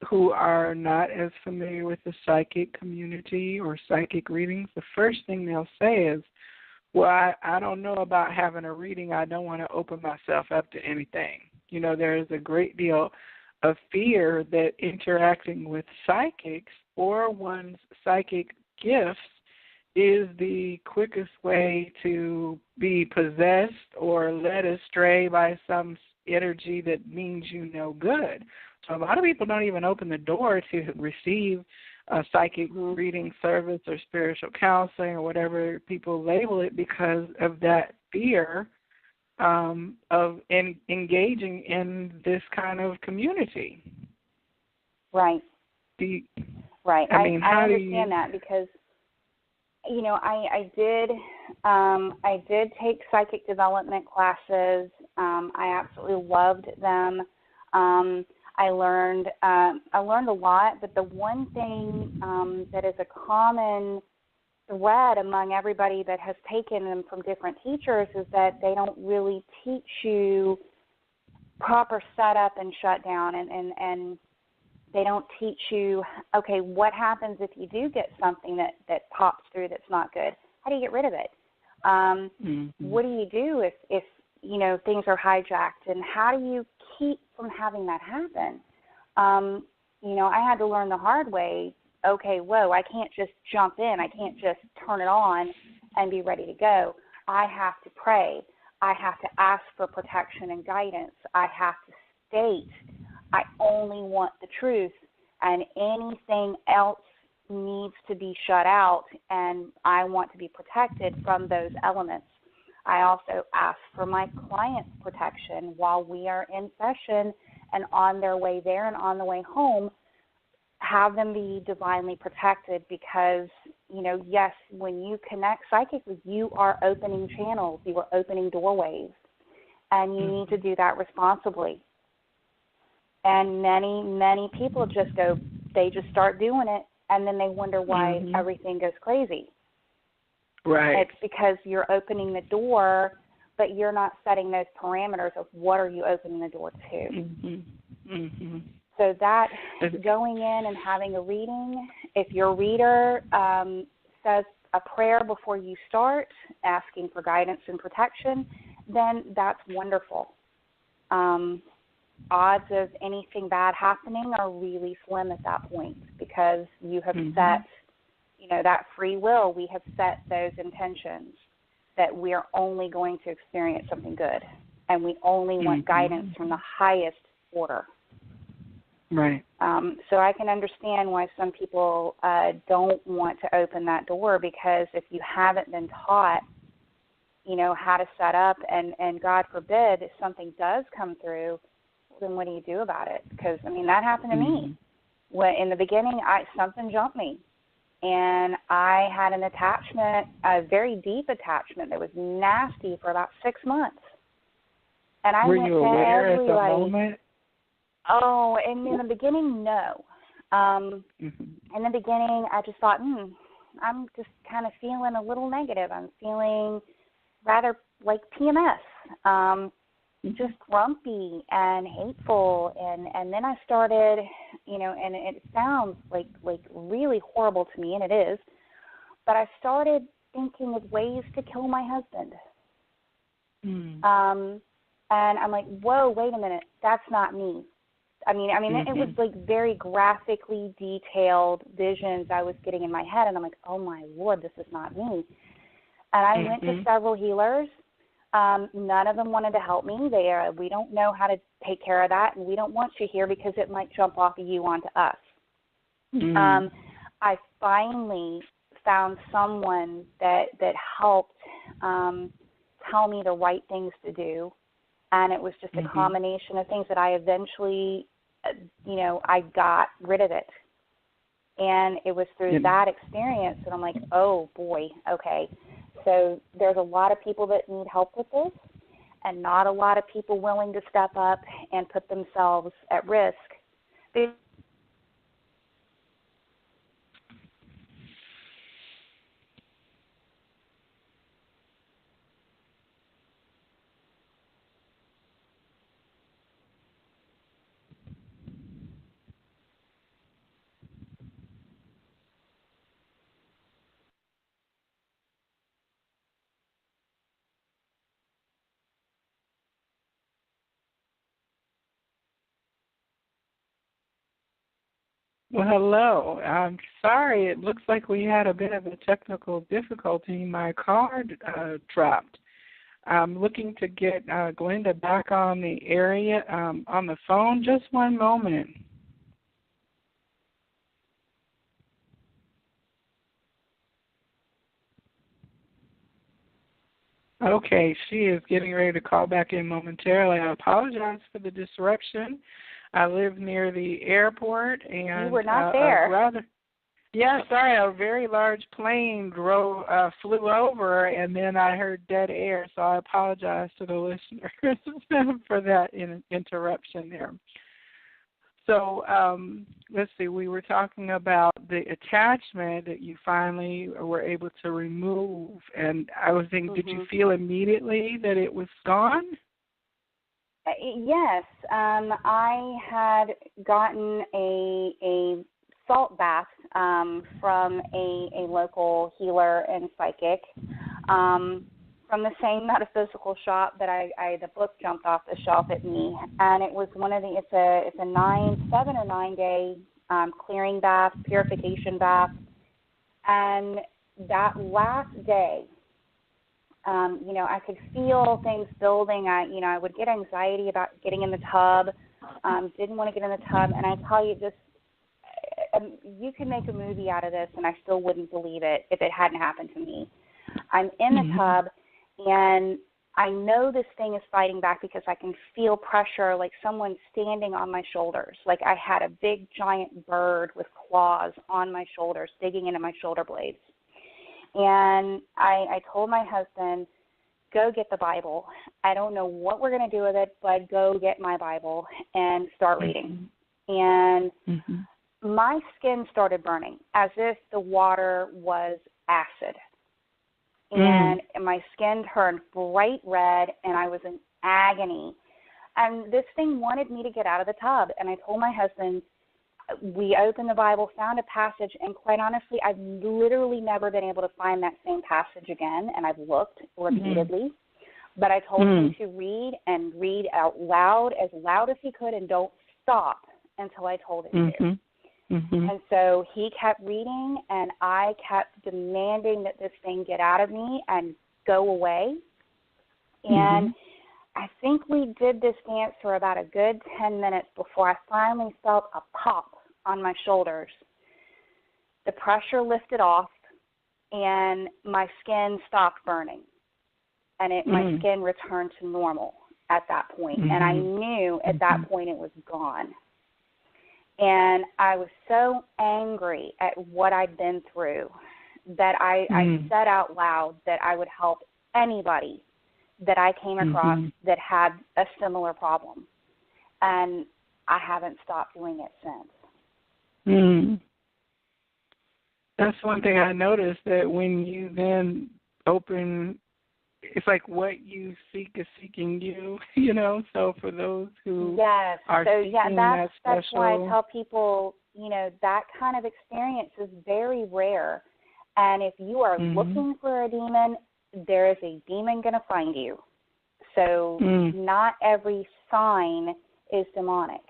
who are not as familiar with the psychic community or psychic readings, the first thing they'll say is, well, I don't know about having a reading. I don't want to open myself up to anything. There is a great deal of fear that interacting with psychics or one's psychic gifts is the quickest way to be possessed or led astray by some energy that means you no good. So a lot of people don't even open the door to receive a psychic reading service or spiritual counseling or whatever people label it because of that fear of engaging in this kind of community. Right. Right. I mean, I understand that because, you know, I did take psychic development classes. I absolutely loved them. I learned a lot, but the one thing that is a common thread among everybody that has taken them from different teachers is that they don't really teach you proper setup and shutdown, and they don't teach you, okay, what happens if you do get something that pops through that's not good? How do you get rid of it? What do you do if you know, things are hijacked, and how do you keep from having that happen? You know, I had to learn the hard way, okay, whoa, I can't just jump in. I can't just turn it on and be ready to go. I have to pray. I have to ask for protection and guidance. I have to state, I only want the truth, and anything else needs to be shut out, and I want to be protected from those elements. I also ask for my clients' protection while we are in session and on their way there and on the way home, have them be divinely protected because, you know, yes, when you connect psychically, you are opening channels, you are opening doorways, and you need to do that responsibly. And many people just start doing it, and then they wonder why everything goes crazy. Right. It's because you're opening the door, but you're not setting those parameters of what are you opening the door to. So that going in and having a reading, if your reader says a prayer before you start, asking for guidance and protection, then that's wonderful. Odds of anything bad happening are really slim at that point because you have set, you know, that free will. We have set those intentions that we are only going to experience something good, and we only want guidance from the highest order. Right. So I can understand why some people don't want to open that door because if you haven't been taught, you know, how to set up, and God forbid if something does come through, then what do you do about it? Because, I mean, that happened to me. When, in the beginning, something jumped me, and I had an attachment, a very deep attachment that was nasty for about 6 months. And I went to everybody. Were you aware at the moment? Oh, and in the beginning, no. In the beginning, I just thought, I'm just kind of feeling a little negative. I'm feeling rather like PMS, just grumpy and hateful. And then I started, you know, and it sounds like really horrible to me, and it is, but I started thinking of ways to kill my husband. And I'm like, whoa, wait a minute, that's not me. I mean, it was like very graphically detailed visions I was getting in my head, and I'm like, oh my Lord, this is not me. And I went to several healers. None of them wanted to help me. We don't know how to take care of that, and we don't want you here because it might jump off of you onto us. I finally found someone that helped tell me the right things to do. And it was just a combination of things that I eventually, you know, I got rid of it. And it was through that experience that I'm like, oh, boy, okay. So there's a lot of people that need help with this and not a lot of people willing to step up and put themselves at risk. Well, hello. I'm sorry. It looks like we had a bit of a technical difficulty. My card dropped. I'm looking to get Glenda back on the area on the phone. Just one moment. Okay, she is getting ready to call back in momentarily. I apologize for the disruption. I live near the airport, and you were not there. Yeah, sorry, a very large plane flew over, and then I heard dead air, so I apologize to the listeners for that interruption there. So let's see, we were talking about the attachment that you finally were able to remove, and I was thinking, did you feel immediately that it was gone? Yes, I had gotten a salt bath from a local healer and psychic from the same metaphysical shop that the book jumped off the shelf at me, and it was it's a 7 or 9 day clearing bath, purification bath, and that last day, I could feel things building. I would get anxiety about getting in the tub, didn't want to get in the tub, and I tell you, you can make a movie out of this, and I still wouldn't believe it if it hadn't happened to me. I'm in the tub, and I know this thing is fighting back because I can feel pressure, like someone standing on my shoulders. Like I had a big, giant bird with claws on my shoulders, digging into my shoulder blades. And I told my husband, go get the Bible. I don't know what we're going to do with it, but go get my Bible and start reading. And my skin started burning as if the water was acid. And my skin turned bright red, and I was in agony. And this thing wanted me to get out of the tub. And I told my husband, we opened the Bible, found a passage, and quite honestly, I've literally never been able to find that same passage again, and I've looked repeatedly. But I told him to read and read out loud as he could, and don't stop until I told him to. And so he kept reading, and I kept demanding that this thing get out of me and go away. And I think we did this dance for about a good 10 minutes before I finally felt a pop on my shoulders. The pressure lifted off, and my skin stopped burning, and my skin returned to normal at that point. And I knew at that point it was gone. And I was so angry at what I'd been through that I said out loud that I would help anybody that I came across that had a similar problem. And I haven't stopped doing it since. That's one thing I noticed, that when you then open, it's like what you seek is seeking you, so for those who are seeking that special. That's why I tell people, that kind of experience is very rare. And if you are looking for a demon, there is a demon going to find you. So not every sign is demonic.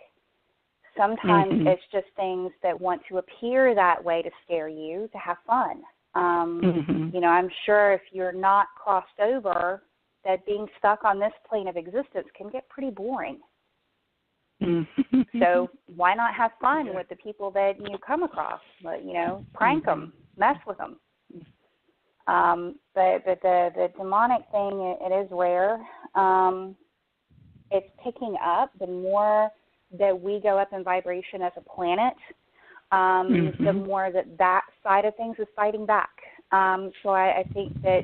Sometimes it's just things that want to appear that way to scare you, to have fun. I'm sure if you're not crossed over, that being stuck on this plane of existence can get pretty boring. So why not have fun with the people that you come across? But, prank them, mess with them. But the demonic thing, it is rare. It's picking up. The more that we go up in vibration as a planet, the more that side of things is fighting back. So I think that,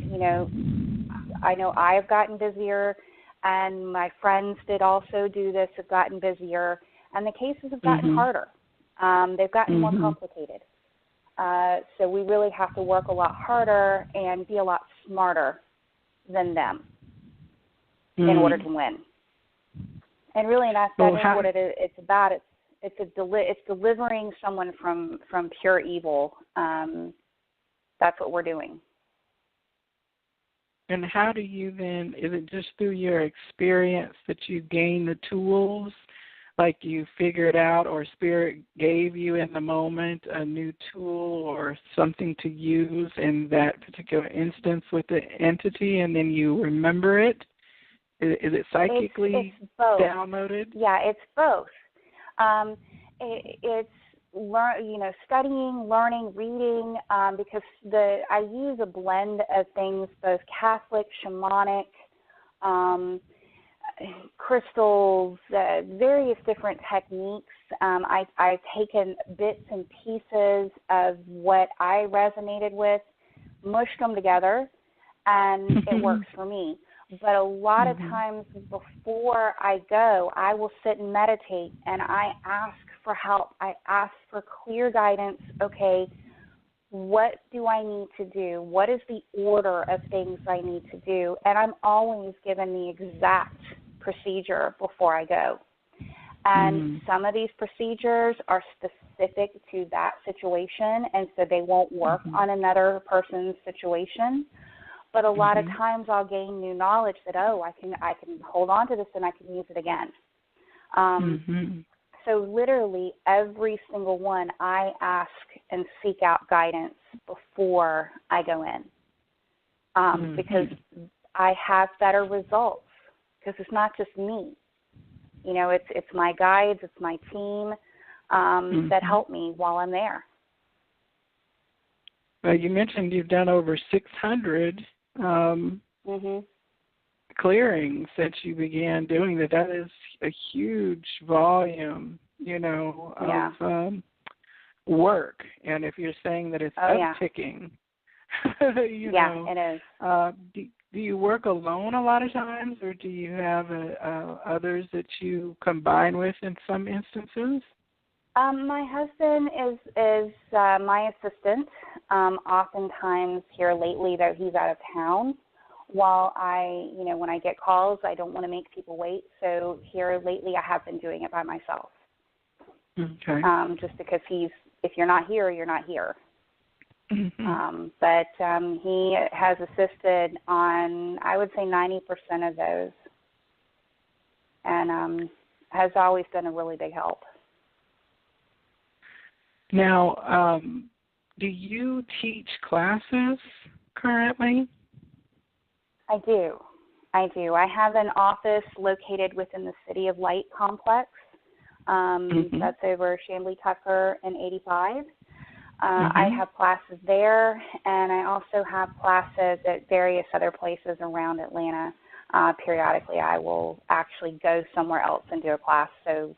I know I've gotten busier, and my friends that also do this have gotten busier, and the cases have gotten harder. They've gotten more complicated. So we really have to work a lot harder and be a lot smarter than them in order to win. And really, that is what it's about. It's delivering someone from pure evil. That's what we're doing. And how do you then, is it just through your experience that you gain the tools like you figured out or Spirit gave you in the moment a new tool or something to use in that particular instance with the entity, and then you remember it? Is it psychically it's both. downloaded? Yeah, it's both. It's studying, learning, reading, because I use a blend of things, both Catholic, shamanic, crystals, various different techniques. I've taken bits and pieces of what I resonated with, mushed them together, and it works for me. But a lot of times before I go, I will sit and meditate, and I ask for help. I ask for clear guidance. Okay, what do I need to do? What is the order of things I need to do? And I'm always given the exact procedure before I go. And some of these procedures are specific to that situation, and so they won't work on another person's situation. But a lot of times I'll gain new knowledge that, I can hold on to this and I can use it again. So literally every single one I ask and seek out guidance before I go in, because I have better results, because it's not just me. It's my guides, it's my team that help me while I'm there. Well, you mentioned you've done over 600 clearings since you began doing that. That is a huge volume, of work. And if you're saying that it's upticking, it is. Do you work alone a lot of times, or do you have others that you combine with in some instances? My husband is my assistant. Oftentimes here lately, though, he's out of town. While when I get calls, I don't want to make people wait. So here lately, I have been doing it by myself. Okay. Just because if you're not here, you're not here. But he has assisted on, I would say, 90% of those, and has always been a really big help. Now, do you teach classes currently? I do. I have an office located within the City of Light complex. That's over Chamblee Tucker and 85. I have classes there, and I also have classes at various other places around Atlanta. Periodically, I will actually go somewhere else and do a class. So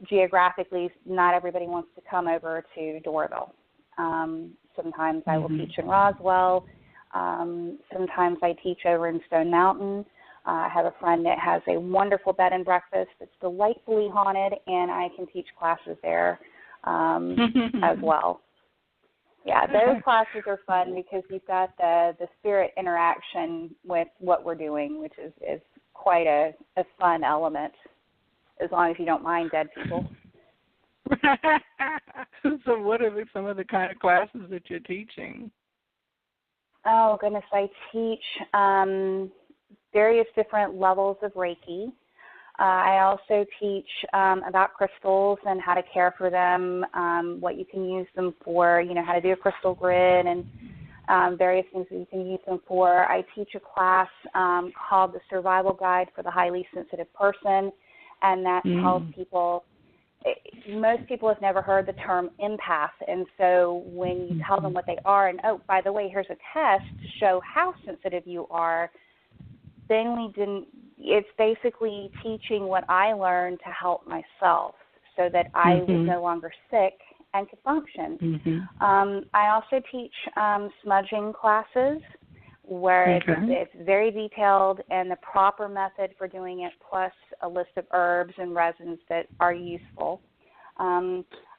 geographically, not everybody wants to come over to Doraville. Sometimes I will teach in Roswell. Sometimes I teach over in Stone Mountain. I have a friend that has a wonderful bed and breakfast that's delightfully haunted, and I can teach classes there as well. Yeah, those classes are fun because you've got the spirit interaction with what we're doing, which is quite a fun element, as long as you don't mind dead people. So what are some of the kind of classes that you're teaching? Oh, goodness, I teach various different levels of Reiki. I also teach about crystals and how to care for them, what you can use them for, how to do a crystal grid and various things that you can use them for. I teach a class called the Survival Guide for the Highly Sensitive Person, and that tells people, most people have never heard the term empath, and so when you tell them what they are, and oh, by the way, here's a test to show how sensitive you are, then it's basically teaching what I learned to help myself so that I was no longer sick and could function. I also teach smudging classes where it's very detailed and the proper method for doing it, plus a list of herbs and resins that are useful.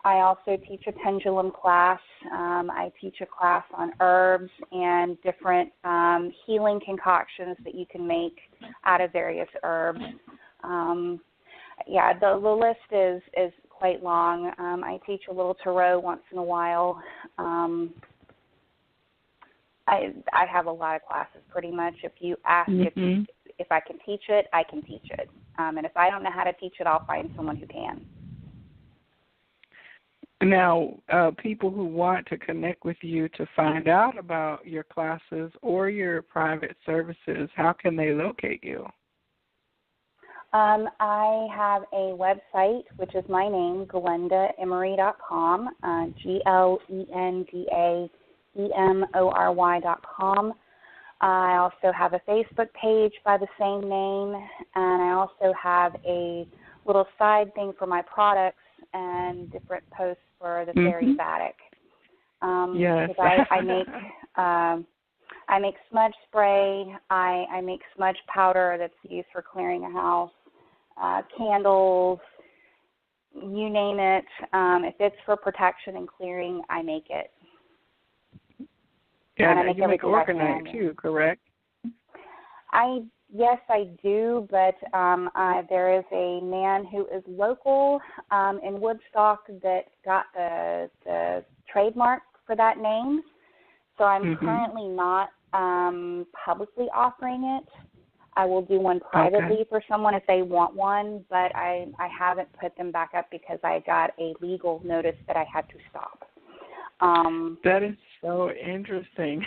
I also teach a pendulum class. I teach a class on herbs and different healing concoctions that you can make out of various herbs. The list is quite long. I teach a little tarot once in a while. I have a lot of classes pretty much. If you ask if I can teach it, I can teach it. And if I don't know how to teach it, I'll find someone who can. Now, people who want to connect with you to find out about your classes or your private services, how can they locate you? I have a website, which is my name, GlendaEmory.com, GlendaEmory.com. I also have a Facebook page by the same name, and I also have a little side thing for my products and different posts for the Fairy Vatic. Yes. I make smudge spray. I make smudge powder that's used for clearing a house, candles, you name it. If it's for protection and clearing, I make it. Yeah, and you make organite too, correct? Yes, I do, but there is a man who is local in Woodstock that got the trademark for that name. So I'm currently not publicly offering it. I will do one privately for someone if they want one, but I haven't put them back up because I got a legal notice that I had to stop. That is so interesting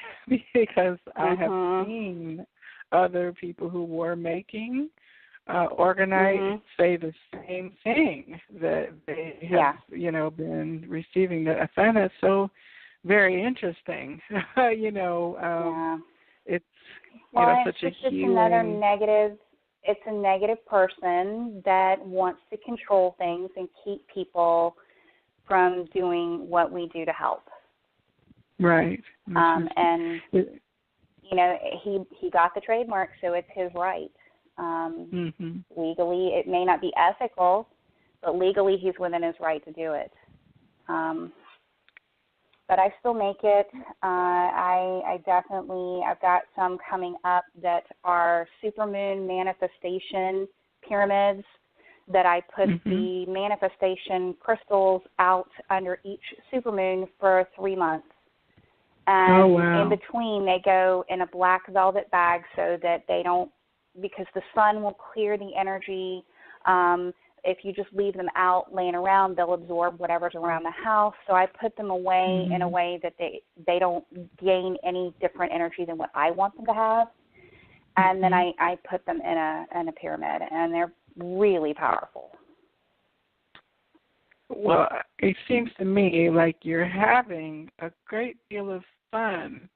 because I have seen other people who were making organite say the same thing, that they have, been receiving that. I find that so very interesting. It's such a healing. It's a negative person that wants to control things and keep people from doing what we do to help. Right. And he got the trademark, so it's his right. Legally, it may not be ethical, but legally he's within his right to do it. But I still make it. I've got some coming up that are supermoon manifestation pyramids that I put the manifestation crystals out under each supermoon for 3 months. And in between, they go in a black velvet bag so that they don't, because the sun will clear the energy. If you just leave them out laying around, they'll absorb whatever's around the house. So I put them away in a way that they don't gain any different energy than what I want them to have. And then I put them in a pyramid, and they're really powerful. Well, it seems to me like you're having a great deal of fun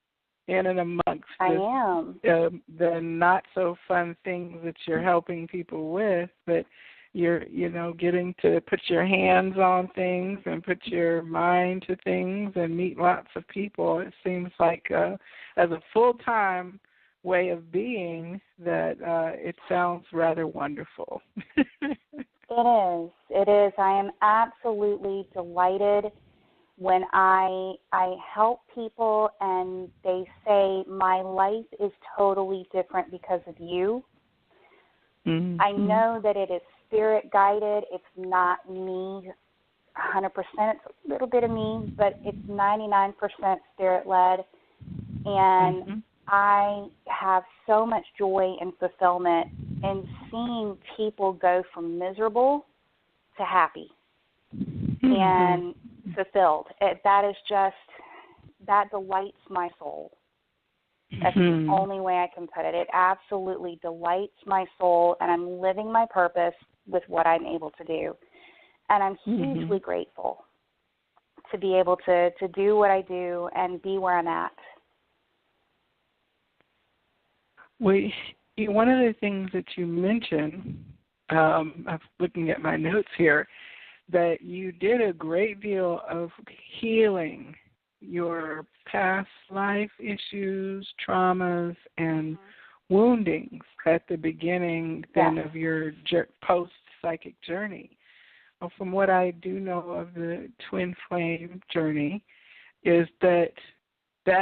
in and amongst the not so fun things that you're helping people with, but you're getting to put your hands on things and put your mind to things and meet lots of people. It seems like as a full-time way of being that it sounds rather wonderful. It is. I am absolutely delighted when I help people and they say, my life is totally different because of you. I know that it is spirit guided. It's not me 100%. It's a little bit of me, but it's 99% spirit led. And I have so much joy and fulfillment in seeing people go from miserable to happy and fulfilled. That delights my soul. That's the only way I can put it. It absolutely delights my soul, and I'm living my purpose with what I'm able to do. And I'm hugely grateful to be able to do what I do and be where I'm at. Well, one of the things that you mentioned, I'm looking at my notes here, that you did a great deal of healing your past life issues, traumas, and woundings at the beginning then of your post-psychic journey. Well, from what I do know of the twin flame journey is that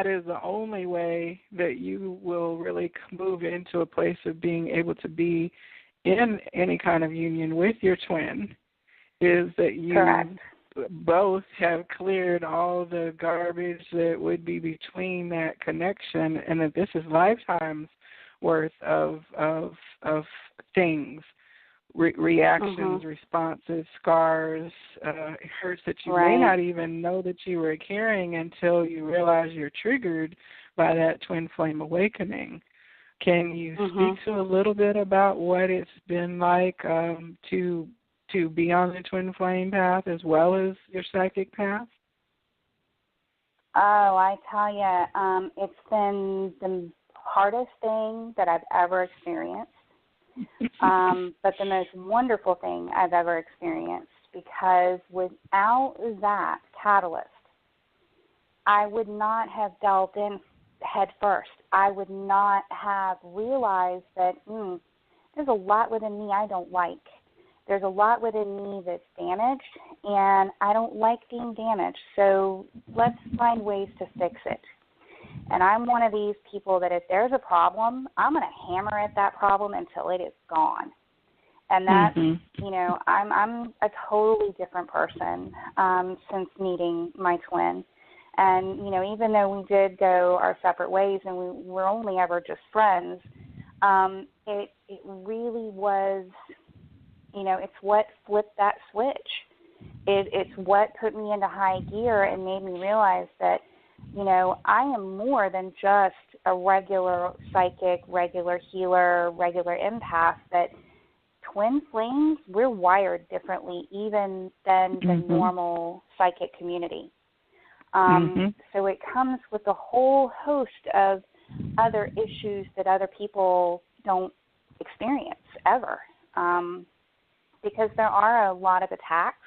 is the only way that you will really move into a place of being able to be in any kind of union with your twin, is that you both have cleared all the garbage that would be between that connection, and that this is lifetimes worth of things reactions, responses, scars, hurts that you may not even know that you were carrying until you realize you're triggered by that twin flame awakening. Can you speak to a little bit about what it's been like to be on the twin flame path as well as your psychic path? Oh, I tell you, it's been the hardest thing that I've ever experienced, but the most wonderful thing I've ever experienced, because without that catalyst, I would not have delved in head first. I would not have realized that there's a lot within me I don't like. There's a lot within me that's damaged, and I don't like being damaged, so let's find ways to fix it. And I'm one of these people that if there's a problem, I'm going to hammer at that problem until it is gone. And that's, I'm a totally different person since meeting my twin. And, even though we did go our separate ways and we were only ever just friends, it really was, it's what flipped that switch. It's what put me into high gear and made me realize that, I am more than just a regular psychic, regular healer, regular empath, that twin flames, we're wired differently even than the normal psychic community. So it comes with a whole host of other issues that other people don't experience ever, because there are a lot of attacks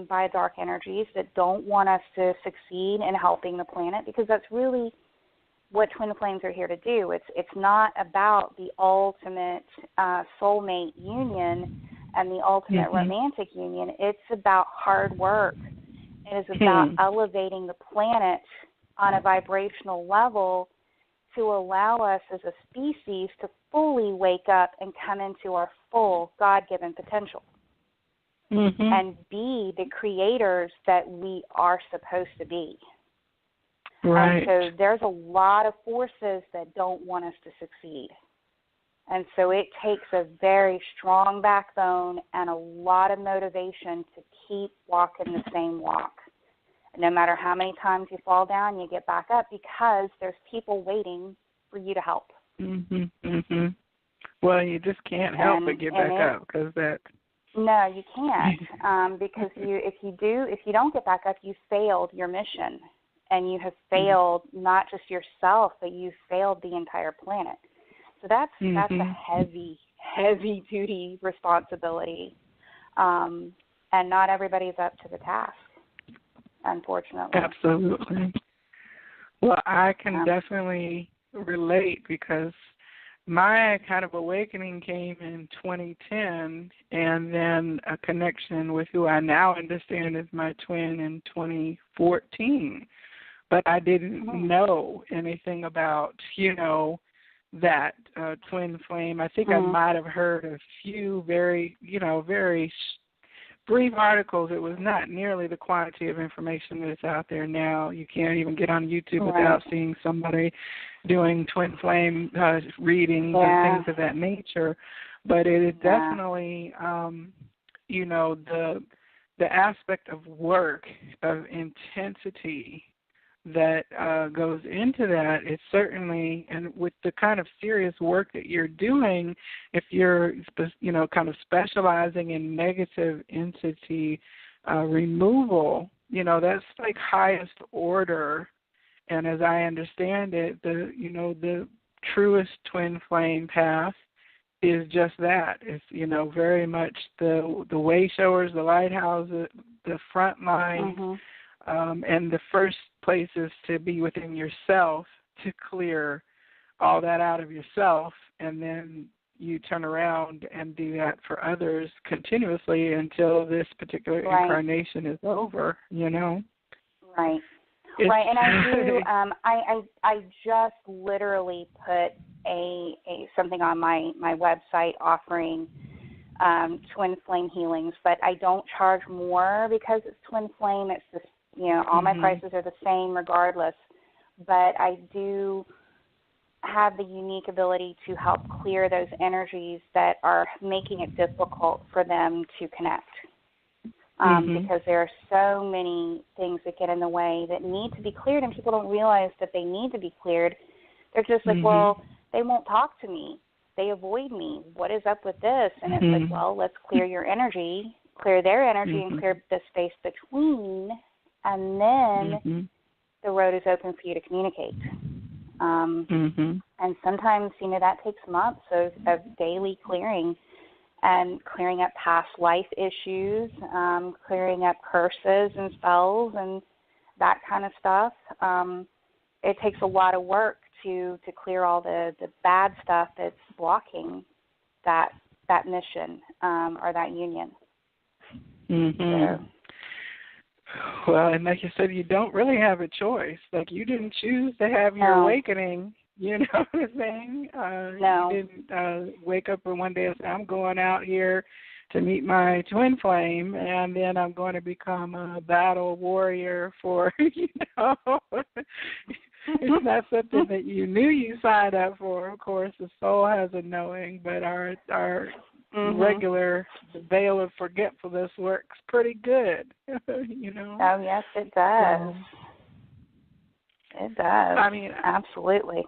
by dark energies that don't want us to succeed in helping the planet, because that's really what twin flames are here to do. It's not about the ultimate soulmate union and the ultimate romantic union. It's about hard work. It is about elevating the planet on a vibrational level to allow us as a species to fully wake up and come into our full God-given potential and be the creators that we are supposed to be. Right. And so there's a lot of forces that don't want us to succeed. And so it takes a very strong backbone and a lot of motivation to keep walking the same walk. No matter how many times you fall down, you get back up, because there's people waiting for you to help. Well, you just can't help but get back up, because that. No, you can't, because if you don't get back up, you failed your mission, and you have failed not just yourself, but you failed the entire planet. So that's a heavy duty responsibility, and not everybody's up to the task, unfortunately. Absolutely. Well, I can definitely relate, because my kind of awakening came in 2010, and then a connection with who I now understand is my twin in 2014. But I didn't know anything about, that twin flame. I think I might have heard a few very brief articles. It was not nearly the quantity of information that's out there now. You can't even get on YouTube without seeing somebody doing twin flame readings and things of that nature. But it is definitely, the aspect of work, of intensity that goes into that is certainly, and with the kind of serious work that you're doing, if you're, kind of specializing in negative entity removal, that's like highest order. And as I understand it, the truest twin flame path is just that. It's, very much the way showers, the lighthouses, the front line, and the first place is to be within yourself, to clear all that out of yourself, and then you turn around and do that for others continuously until this particular incarnation is over, Right. Right, and I do. I just literally put a something on my website offering twin flame healings, but I don't charge more because it's twin flame. It's just, all my prices are the same regardless. But I do have the unique ability to help clear those energies that are making it difficult for them to connect. Because there are so many things that get in the way that need to be cleared, and people don't realize that they need to be cleared. They're just like, well, they won't talk to me. They avoid me. What is up with this? And it's like, well, let's clear your energy, clear their energy, and clear the space between, and then the road is open for you to communicate. And sometimes, that takes months of daily clearing, and clearing up past life issues, clearing up curses and spells and that kind of stuff. It takes a lot of work to clear all the bad stuff that's blocking that mission or that union. So. Well, and like you said, you don't really have a choice. Like, you didn't choose to have your awakening. You know what I'm saying? No. You didn't wake up one day and say, I'm going out here to meet my twin flame, and then I'm going to become a battle warrior for, It's not something that you knew you signed up for. Of course, the soul has a knowing, but our regular veil of forgetfulness works pretty good, Oh, yes, it does. It does. I mean, absolutely.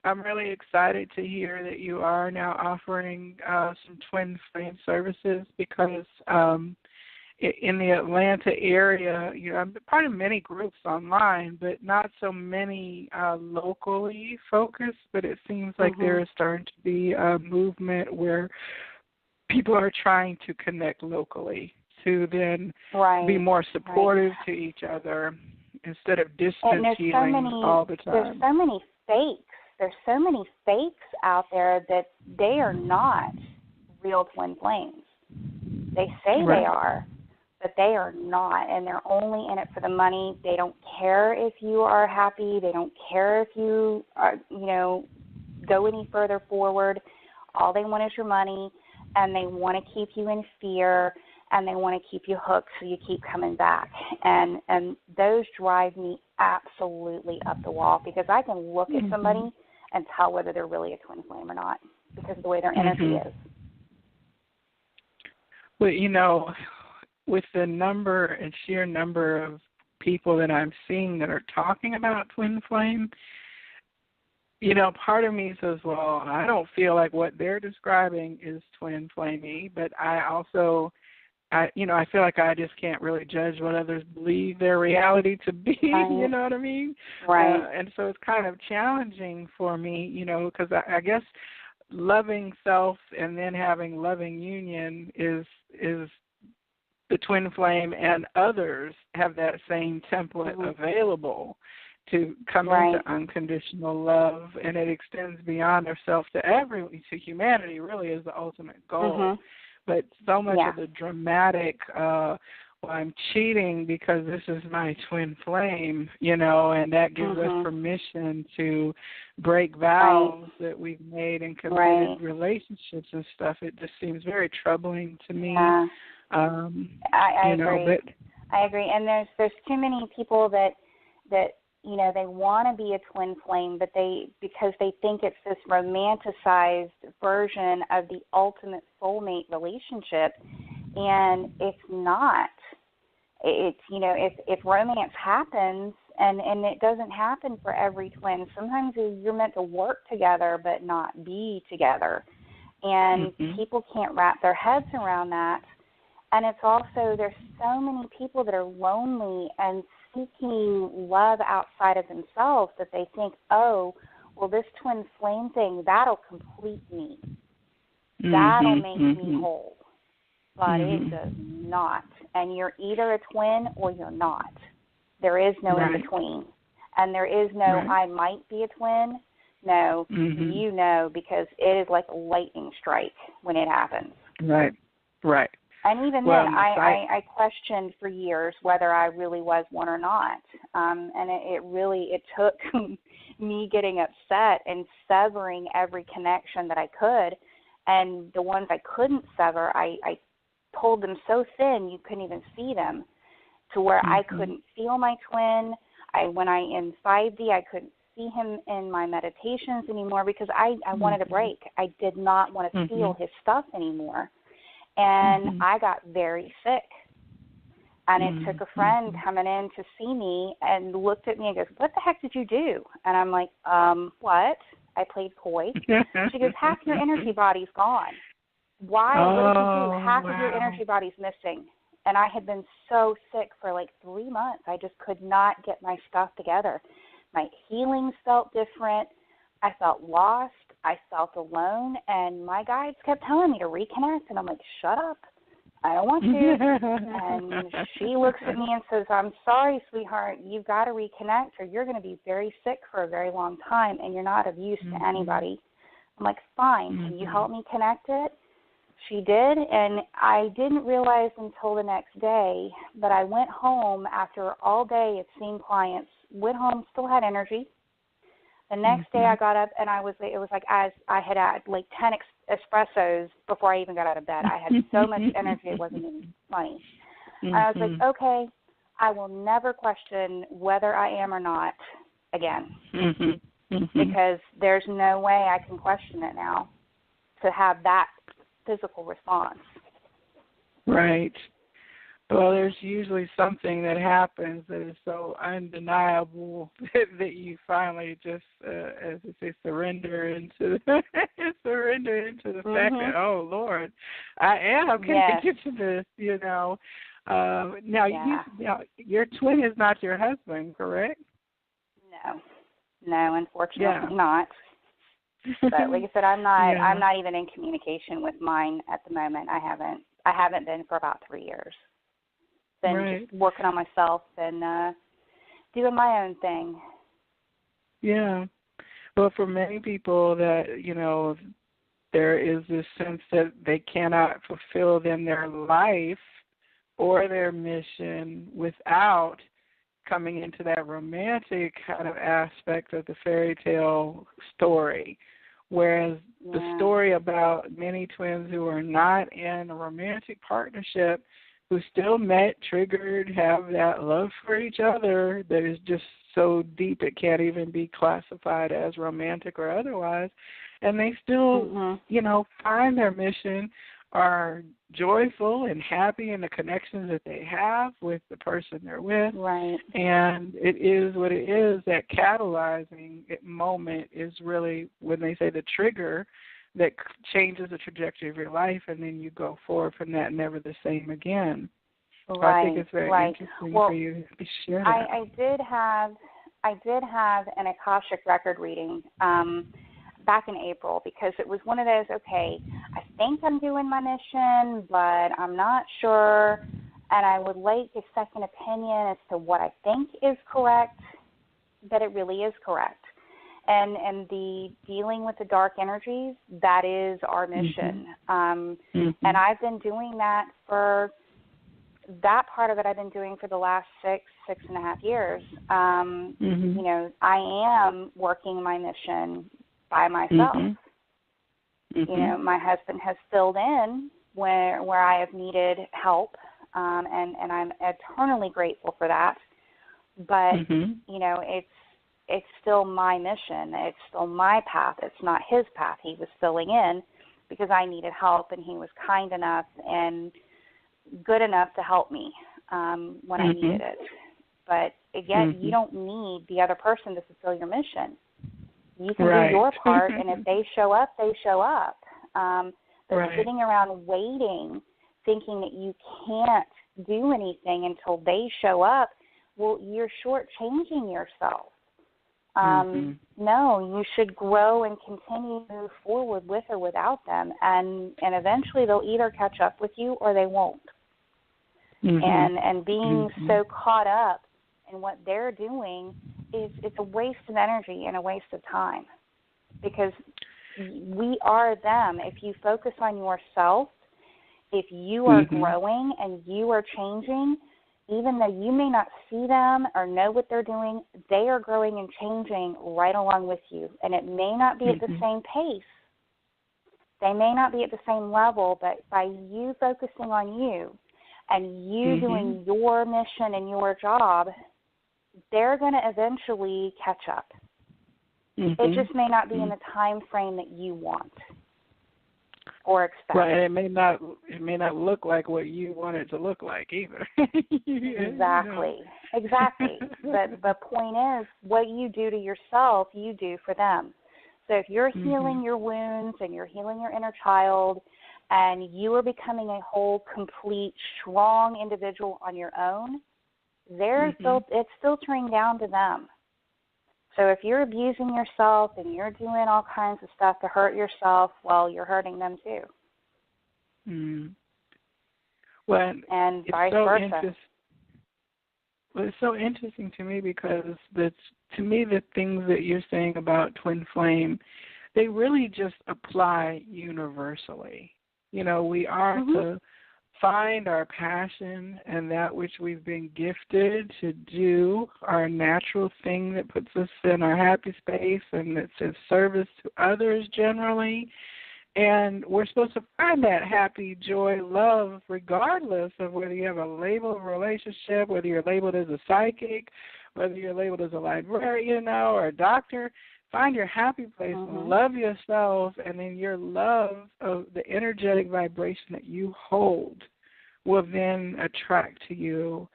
I'm really excited to hear that you are now offering some twin flame services, because in the Atlanta area, I'm part of many groups online, but not so many locally focused. But it seems like there is starting to be a movement where people are trying to connect locally to then be more supportive to each other instead of distance healing all the time. There's so many fakes. There's so many fakes out there that they are not real twin flames. They say they are, but they are not, and they're only in it for the money. They don't care if you are happy. They don't care if you are, go any further forward. All they want is your money, and they want to keep you in fear, and they want to keep you hooked so you keep coming back. And those drive me absolutely up the wall, because I can look at somebody and tell whether they're really a twin flame or not, because of the way their energy is. Well, with the sheer number of people that I'm seeing that are talking about twin flame, part of me says, well, I don't feel like what they're describing is twin flamey, but I also, I feel like I just can't really judge what others believe their reality to be, you know what I mean? Right. And so it's kind of challenging for me, because I guess loving self and then having loving union is the twin flame, and others have that same template available to come into unconditional love, and it extends beyond ourselves to humanity. Really is the ultimate goal. But so much of the dramatic, I'm cheating because this is my twin flame, and that gives us permission to break vows that we've made in committed relationships and stuff. It just seems very troubling to me. I agree. I agree. And there's too many people that they want to be a twin flame, but because they think it's this romanticized version of the ultimate soulmate relationship, and it's not. It's if romance happens, and it doesn't happen for every twin. Sometimes you're meant to work together but not be together, and people can't wrap their heads around that. And it's also, there's so many people that are lonely and seeking love outside of themselves that they think, oh, well, this twin flame thing, that'll complete me. That'll make me whole. But it does not. And you're either a twin or you're not. There is no in between. And there is no, I might be a twin. No, you know, because it is like a lightning strike when it happens. Right. And even then, I questioned for years whether I really was one or not. And it took me getting upset and severing every connection that I could. And the ones I couldn't sever, I pulled them so thin you couldn't even see them, to where I couldn't feel my twin. In 5D, I couldn't see him in my meditations anymore because I wanted a break. I did not want to feel his stuff anymore. And I got very sick. And it took a friend coming in to see me and looked at me and goes, "What the heck did you do?" And I'm like, what? I played coy. She goes, "Half your energy body's gone. Why? What did you do? Half of your energy body's missing." And I had been so sick for like 3 months. I just could not get my stuff together. My healings felt different. I felt lost. I felt alone. And my guides kept telling me to reconnect. And I'm like, shut up. I don't want to. And she looks at me and says, "I'm sorry, sweetheart. You've got to reconnect or you're going to be very sick for a very long time and you're not of use to anybody." I'm like, "Fine. Can you help me connect it?" She did, and I didn't realize until the next day, but I went home after all day of seeing clients, went home, still had energy. The next day I got up, and it was like I had had like 10 espressos before I even got out of bed. I had so much energy, it wasn't even funny. And I was like, okay, I will never question whether I am or not again, because there's no way I can question it now to have that physical response. Right. Well, there's usually something that happens that is so undeniable that you finally just, as they say, surrender into the fact that, oh Lord, I am connected to this. You know. Now, your twin is not your husband, correct? No, unfortunately not. But like I said, I'm not even in communication with mine at the moment. I haven't been for about 3 years. Been just working on myself and doing my own thing. Yeah. Well, for many people that, there is this sense that they cannot fulfill in their life or their mission without coming into that romantic kind of aspect of the fairy tale story. Whereas the story about many twins who are not in a romantic partnership, who still met, triggered, have that love for each other that is just so deep it can't even be classified as romantic or otherwise, and they still, find their mission, are joyful and happy in the connections that they have with the person they're with. Right. And it is what it is. That catalyzing moment is really, when they say the trigger, that changes the trajectory of your life, and then you go forward from that never the same again. Right. So I think it's very interesting for you to share that. I did have an Akashic record reading back in April, because it was one of those, okay, I think I'm doing my mission, but I'm not sure, and I would like a second opinion as to what I think is correct, that it really is correct. And the dealing with the dark energies, that is our mission. And I've been doing that that part of it I've been doing for the last 6.5 years. I am working my mission by myself. My husband has filled in where I have needed help, and I'm eternally grateful for that. But, it's still my mission. It's still my path. It's not his path. He was filling in because I needed help, and he was kind enough and good enough to help me when I needed it. But, again, you don't need the other person to fulfill your mission. You can do your part, and if they show up, they show up. But sitting around waiting, thinking that you can't do anything until they show up, well, you're shortchanging yourself. No, you should grow and continue to move forward with or without them, and eventually they'll either catch up with you or they won't. And being so caught up in what they're doing it's a waste of energy and a waste of time, because we are them. If you focus on yourself, if you are growing and you are changing, even though you may not see them or know what they're doing, they are growing and changing right along with you. And it may not be at the same pace. They may not be at the same level, but by you focusing on you and you doing your mission and your job, they're going to eventually catch up. It just may not be in the time frame that you want or expect. Right, and it may not look like what you want it to look like either. Exactly. Exactly. But the point is, what you do to yourself, you do for them. So if you're healing your wounds and you're healing your inner child and you are becoming a whole, complete, strong individual on your own, it's filtering down to them. So if you're abusing yourself and you're doing all kinds of stuff to hurt yourself, well, you're hurting them too. Well, and vice versa. Well, it's so interesting to me because to me the things that you're saying about twin flame, they really just apply universally. You know, we are to find our passion and that which we've been gifted to do, our natural thing that puts us in our happy space and that's in service to others generally. And we're supposed to find that happy, joy, love, regardless of whether you have a labeled relationship, whether you're labeled as a psychic, whether you're labeled as a librarian now or a doctor. Find your happy place, love yourself, and then your love of the energetic vibration that you hold will then attract to you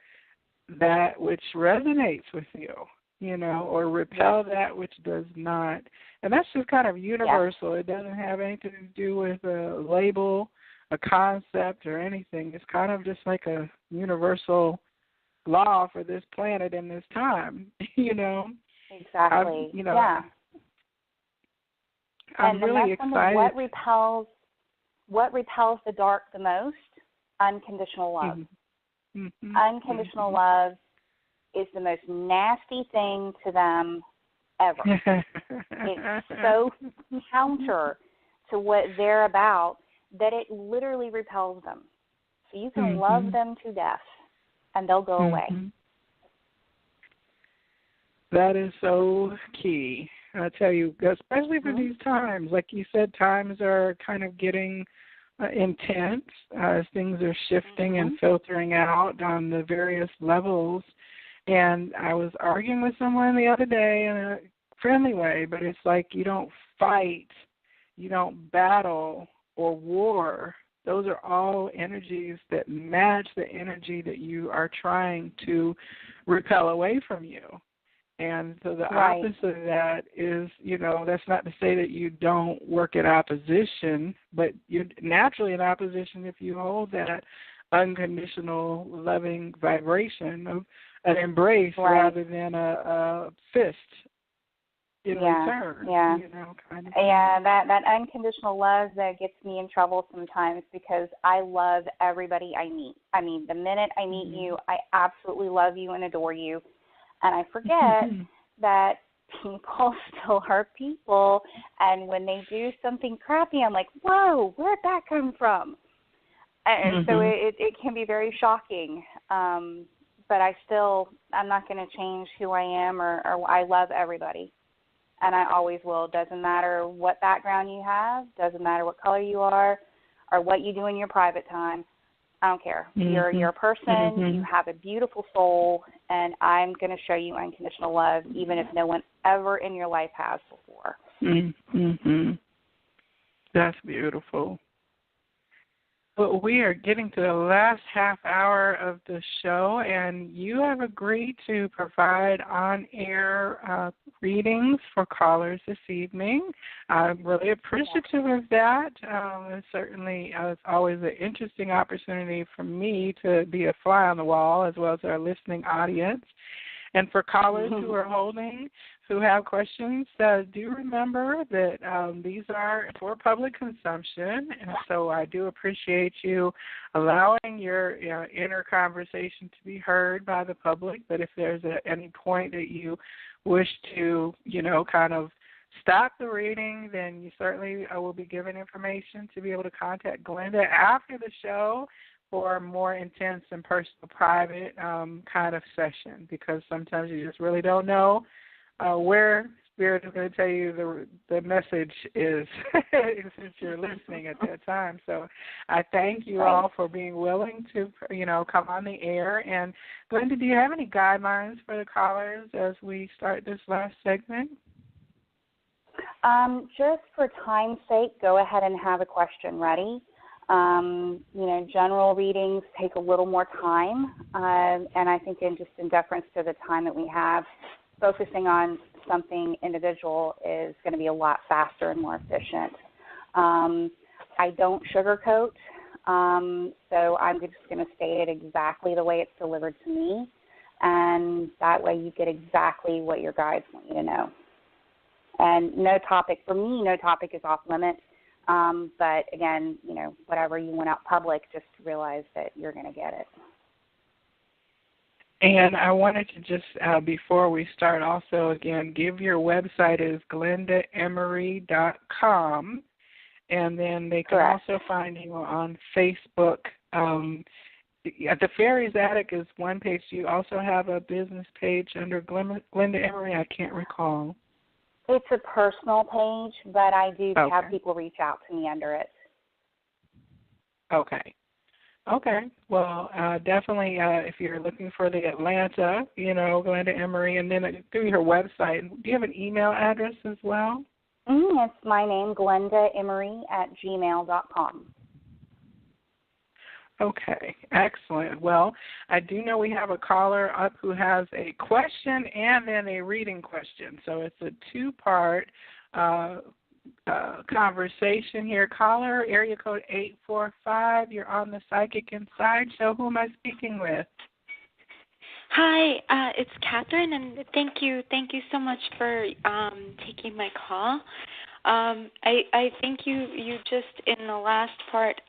that which resonates with you, you know, or repel that which does not. And that's just kind of universal. It doesn't have anything to do with a label, a concept, or anything. It's kind of just like a universal law for this planet in this time, you know. Exactly. I'm really excited. What repels the dark the most? Unconditional love. Unconditional love is the most nasty thing to them ever. It's so counter to what they're about that it literally repels them. So you can love them to death, and they'll go away. That is so key. I tell you, especially for these times. Like you said, times are kind of getting intense as things are shifting and filtering out on the various levels. And I was arguing with someone the other day in a friendly way, but it's like you don't fight, you don't battle or war. Those are all energies that match the energy that you are trying to repel away from you. And so the opposite of that is, you know, that's not to say that you don't work in opposition, but you're naturally in opposition if you hold that unconditional loving vibration of an embrace rather than a fist in return. You know, kind of. That unconditional love that gets me in trouble sometimes because I love everybody I meet. I mean, the minute I meet you, I absolutely love you and adore you. And I forget that people still are people, and when they do something crappy, I'm like, whoa, where'd that come from? And so it can be very shocking. But I'm not going to change who I am or I love everybody. And I always will. Doesn't matter what background you have, doesn't matter what color you are, or what you do in your private time. I don't care. You're a person, you have a beautiful soul, and I'm going to show you unconditional love, even if no one ever in your life has before. That's beautiful. Well, we are getting to the last half hour of the show, and you have agreed to provide on-air readings for callers this evening. I'm really appreciative of that. Certainly, it's always an interesting opportunity for me to be a fly on the wall, as well as our listening audience. And for callers who are holding, who have questions, do remember that these are for public consumption, and so I do appreciate you allowing your inner conversation to be heard by the public. But if there's any point that you wish to, kind of stop the reading, then you certainly will be given information to be able to contact Glenda after the show for a more intense and personal, private kind of session, because sometimes you just really don't know where Spirit is going to tell you the message is since you're listening at that time. So I thank you all for being willing to, come on the air. And Glenda, do you have any guidelines for the callers as we start this last segment? Just for time's sake, go ahead and have a question ready. General readings take a little more time, and I think in deference to the time that we have, focusing on something individual is going to be a lot faster and more efficient. I don't sugarcoat, so I'm just going to state it exactly the way it's delivered to me, and that way you get exactly what your guides want you to know. And no topic is off limits. But again, whatever you want out public, just realize that you're going to get it. And I wanted to just, before we start, also, again, give your website is glendaemory.com. And then they can Correct. also find you on Facebook. The Fairies Attic is one page. Do you also have a business page under Glenda Emory? I can't recall. It's a personal page, but I do have people reach out to me under it. Okay. Well, definitely if you're looking for the Atlanta, Glenda Emory, and then through your website. Do you have an email address as well? It's my name, GlendaEmory@gmail.com. Okay, excellent. Well, I do know we have a caller up who has a question and then a reading question. So it's a two-part conversation here. Caller, area code 845. You're on the Psychic Inside Show. Who am I speaking with? Hi, it's Catherine, and thank you so much for taking my call. I think you just in the last part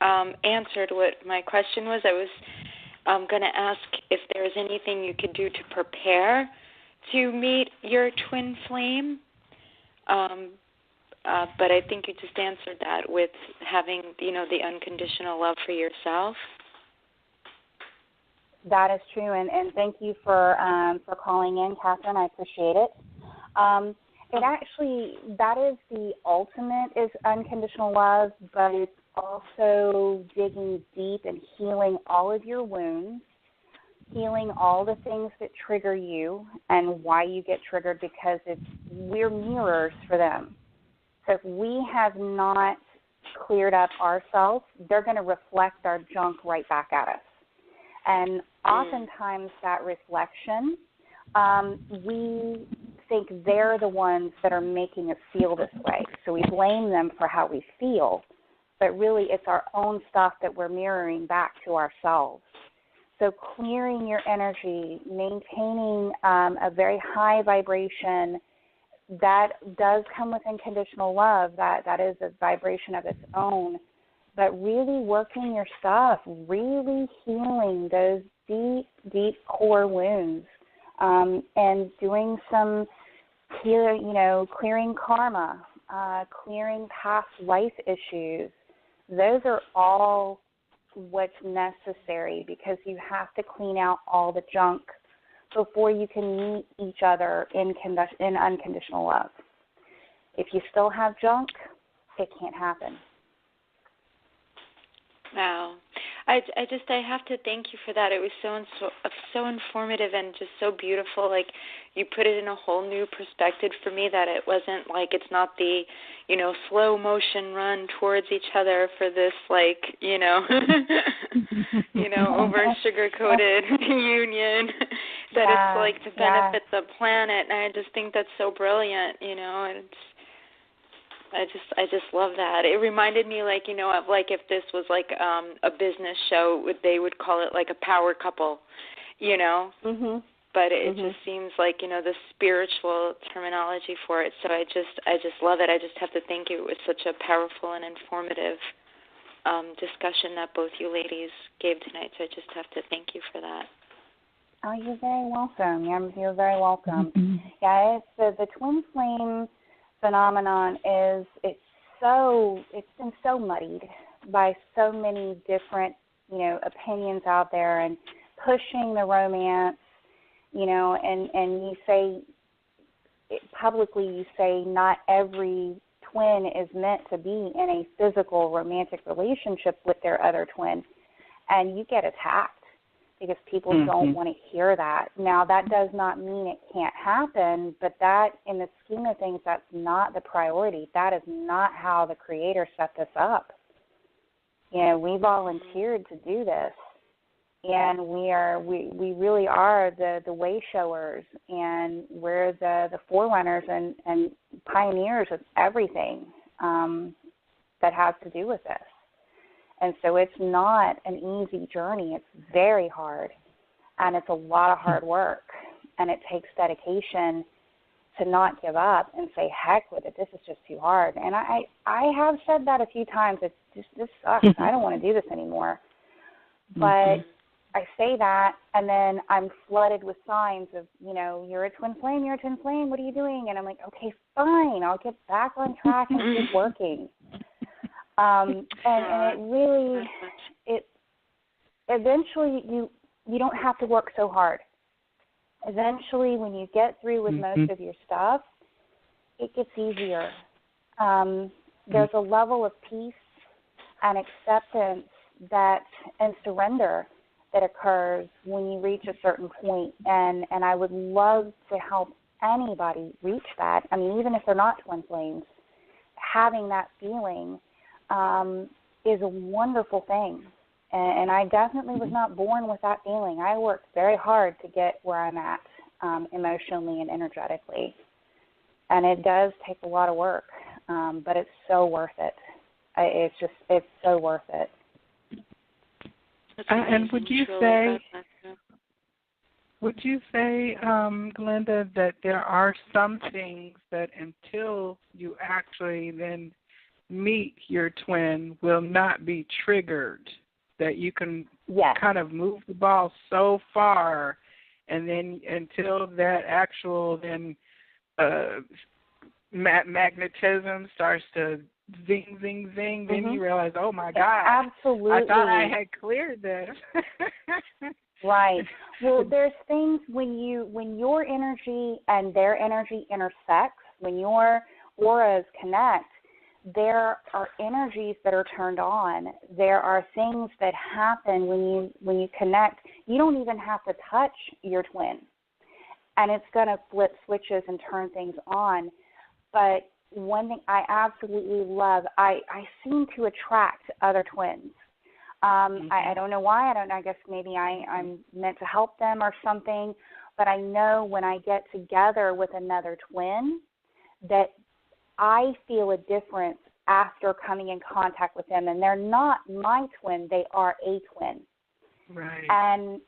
answered what my question was. I was going to ask if there was anything you could do to prepare to meet your twin flame, but I think you just answered that with having the unconditional love for yourself. That is true, and thank you for calling in, Catherine. I appreciate it. That is the ultimate is unconditional love, but it's also digging deep and healing all of your wounds, healing all the things that trigger you and why you get triggered, because we're mirrors for them. So if we have not cleared up ourselves, they're going to reflect our junk right back at us. And oftentimes that reflection, we think they're the ones that are making us feel this way. So we blame them for how we feel, but really it's our own stuff that we're mirroring back to ourselves. So clearing your energy, maintaining a very high vibration, that does come with unconditional love. That is a vibration of its own. But really working your stuff, really healing those deep, deep core wounds, and doing some clearing karma, clearing past life issues. Those are all what's necessary, because you have to clean out all the junk before you can meet each other in unconditional love. If you still have junk, it can't happen. Wow. I have to thank you for that. It was so informative and just so beautiful. Like, you put it in a whole new perspective for me, that it wasn't like, it's not the, slow motion run towards each other for this, over sugar-coated union, that it's to benefit the planet. And I just think that's so brilliant, and I just love that. It reminded me, of if this was a business show, they would call it a power couple, Mm-hmm. But it just seems like the spiritual terminology for it. So I just love it. I just have to thank you. It was such a powerful and informative discussion that both you ladies gave tonight. So I just have to thank you for that. Oh, you're very welcome. You're very welcome. Mm-hmm. Yeah, the twin flame phenomenon it's been so muddied by so many different opinions out there, and pushing the romance, and you say publicly, you say not every twin is meant to be in a physical romantic relationship with their other twin, and you get attacked. because people don't want to hear that. Now, that does not mean it can't happen, but that, in the scheme of things, that's not the priority. That is not how the Creator set this up. You know, we volunteered to do this, and we really are the way showers, and we're the forerunners and pioneers of everything that has to do with this. And so it's not an easy journey. It's very hard, and it's a lot of hard work, and it takes dedication to not give up and say, heck with it, this is just too hard. And I have said that a few times. It's just, this sucks. I don't want to do this anymore. But I say that, and then I'm flooded with signs of, you know, you're a twin flame, what are you doing? And I'm like, okay, fine, I'll get back on track and keep working. And it really, eventually you don't have to work so hard. Eventually, when you get through with most of your stuff, it gets easier. There's a level of peace and acceptance and surrender that occurs when you reach a certain point. And I would love to help anybody reach that. I mean, even if they're not twin flames, having that feeling is a wonderful thing. And I definitely was not born with that feeling. I worked very hard to get where I'm at emotionally and energetically. And it does take a lot of work, but it's so worth it. It's so worth it. And would you say, Glenda, that there are some things that until you actually then meet your twin will not be triggered, that you can kind of move the ball so far, and then until that actual then magnetism starts to zing, zing, zing, then you realize, oh, my God, absolutely. I thought I had cleared this. Right. Well, there's things when your energy and their energy intersects, when your auras connect, there are energies that are turned on. There are things that happen when you connect. You don't even have to touch your twin, and it's going to flip switches and turn things on. But one thing I absolutely love, I seem to attract other twins. I don't know why. I guess maybe I'm meant to help them or something. But I know when I get together with another twin that I feel a difference after coming in contact with them. And they're not my twin. They are a twin. Right. And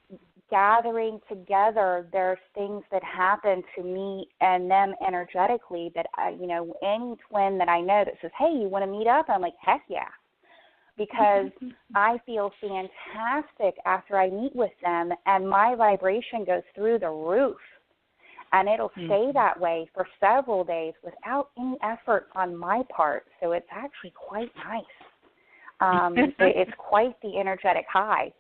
gathering together, there's things that happen to me and them energetically that, any twin that I know that says, hey, you want to meet up? I'm like, heck yeah. Because I feel fantastic after I meet with them, and my vibration goes through the roof. And it'll stay that way for several days without any effort on my part. So it's actually quite nice. It's quite the energetic high.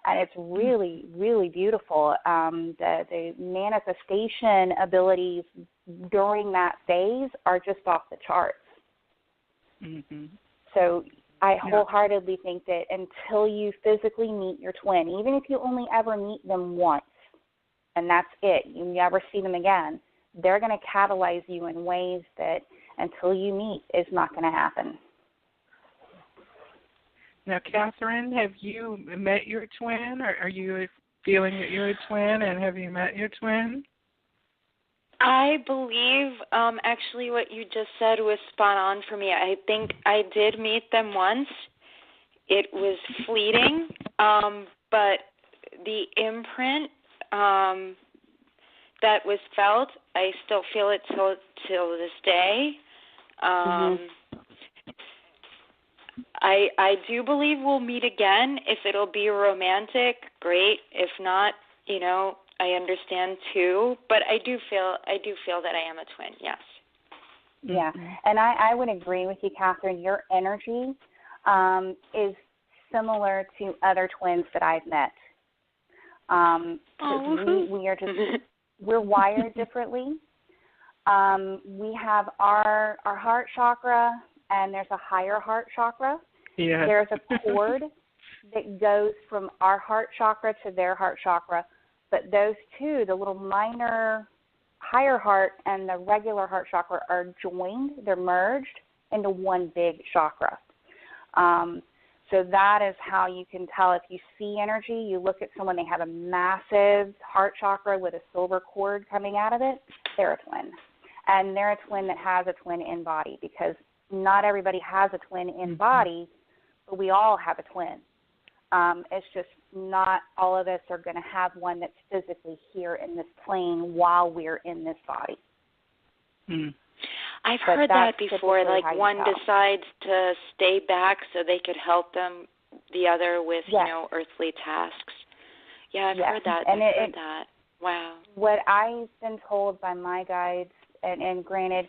And it's really, really beautiful. The manifestation abilities during that phase are just off the charts. So I wholeheartedly think that until you physically meet your twin, even if you only ever meet them once, and that's it, you never see them again, they're going to catalyze you in ways that until you meet is not going to happen. Now, Catherine, have you met your twin? Or are you feeling that you're a twin, and have you met your twin? I believe actually what you just said was spot on for me. I think I did meet them once. It was fleeting, but the imprint that was felt, I still feel it till this day. I do believe we'll meet again. If it'll be romantic, great. If not, I understand too. But I do feel that I am a twin. Yes. Yeah, and I would agree with you, Catherine. Your energy is similar to other twins that I've met. We are just we're wired differently. We have our heart chakra, and there's a higher heart chakra. Yeah. There's a cord that goes from our heart chakra to their heart chakra, but those two, the little minor higher heart and the regular heart chakra, are joined, they're merged into one big chakra. So that is how you can tell. If you see energy, you look at someone, they have a massive heart chakra with a silver cord coming out of it, they're a twin. And they're a twin that has a twin in body, because not everybody has a twin in body, but we all have a twin. It's just not all of us are going to have one that's physically here in this plane while we're in this body. I've heard that before, like one decides to stay back so they could help the other with, earthly tasks. Yeah, I've heard that. I've heard that. Wow. What I've been told by my guides, and granted,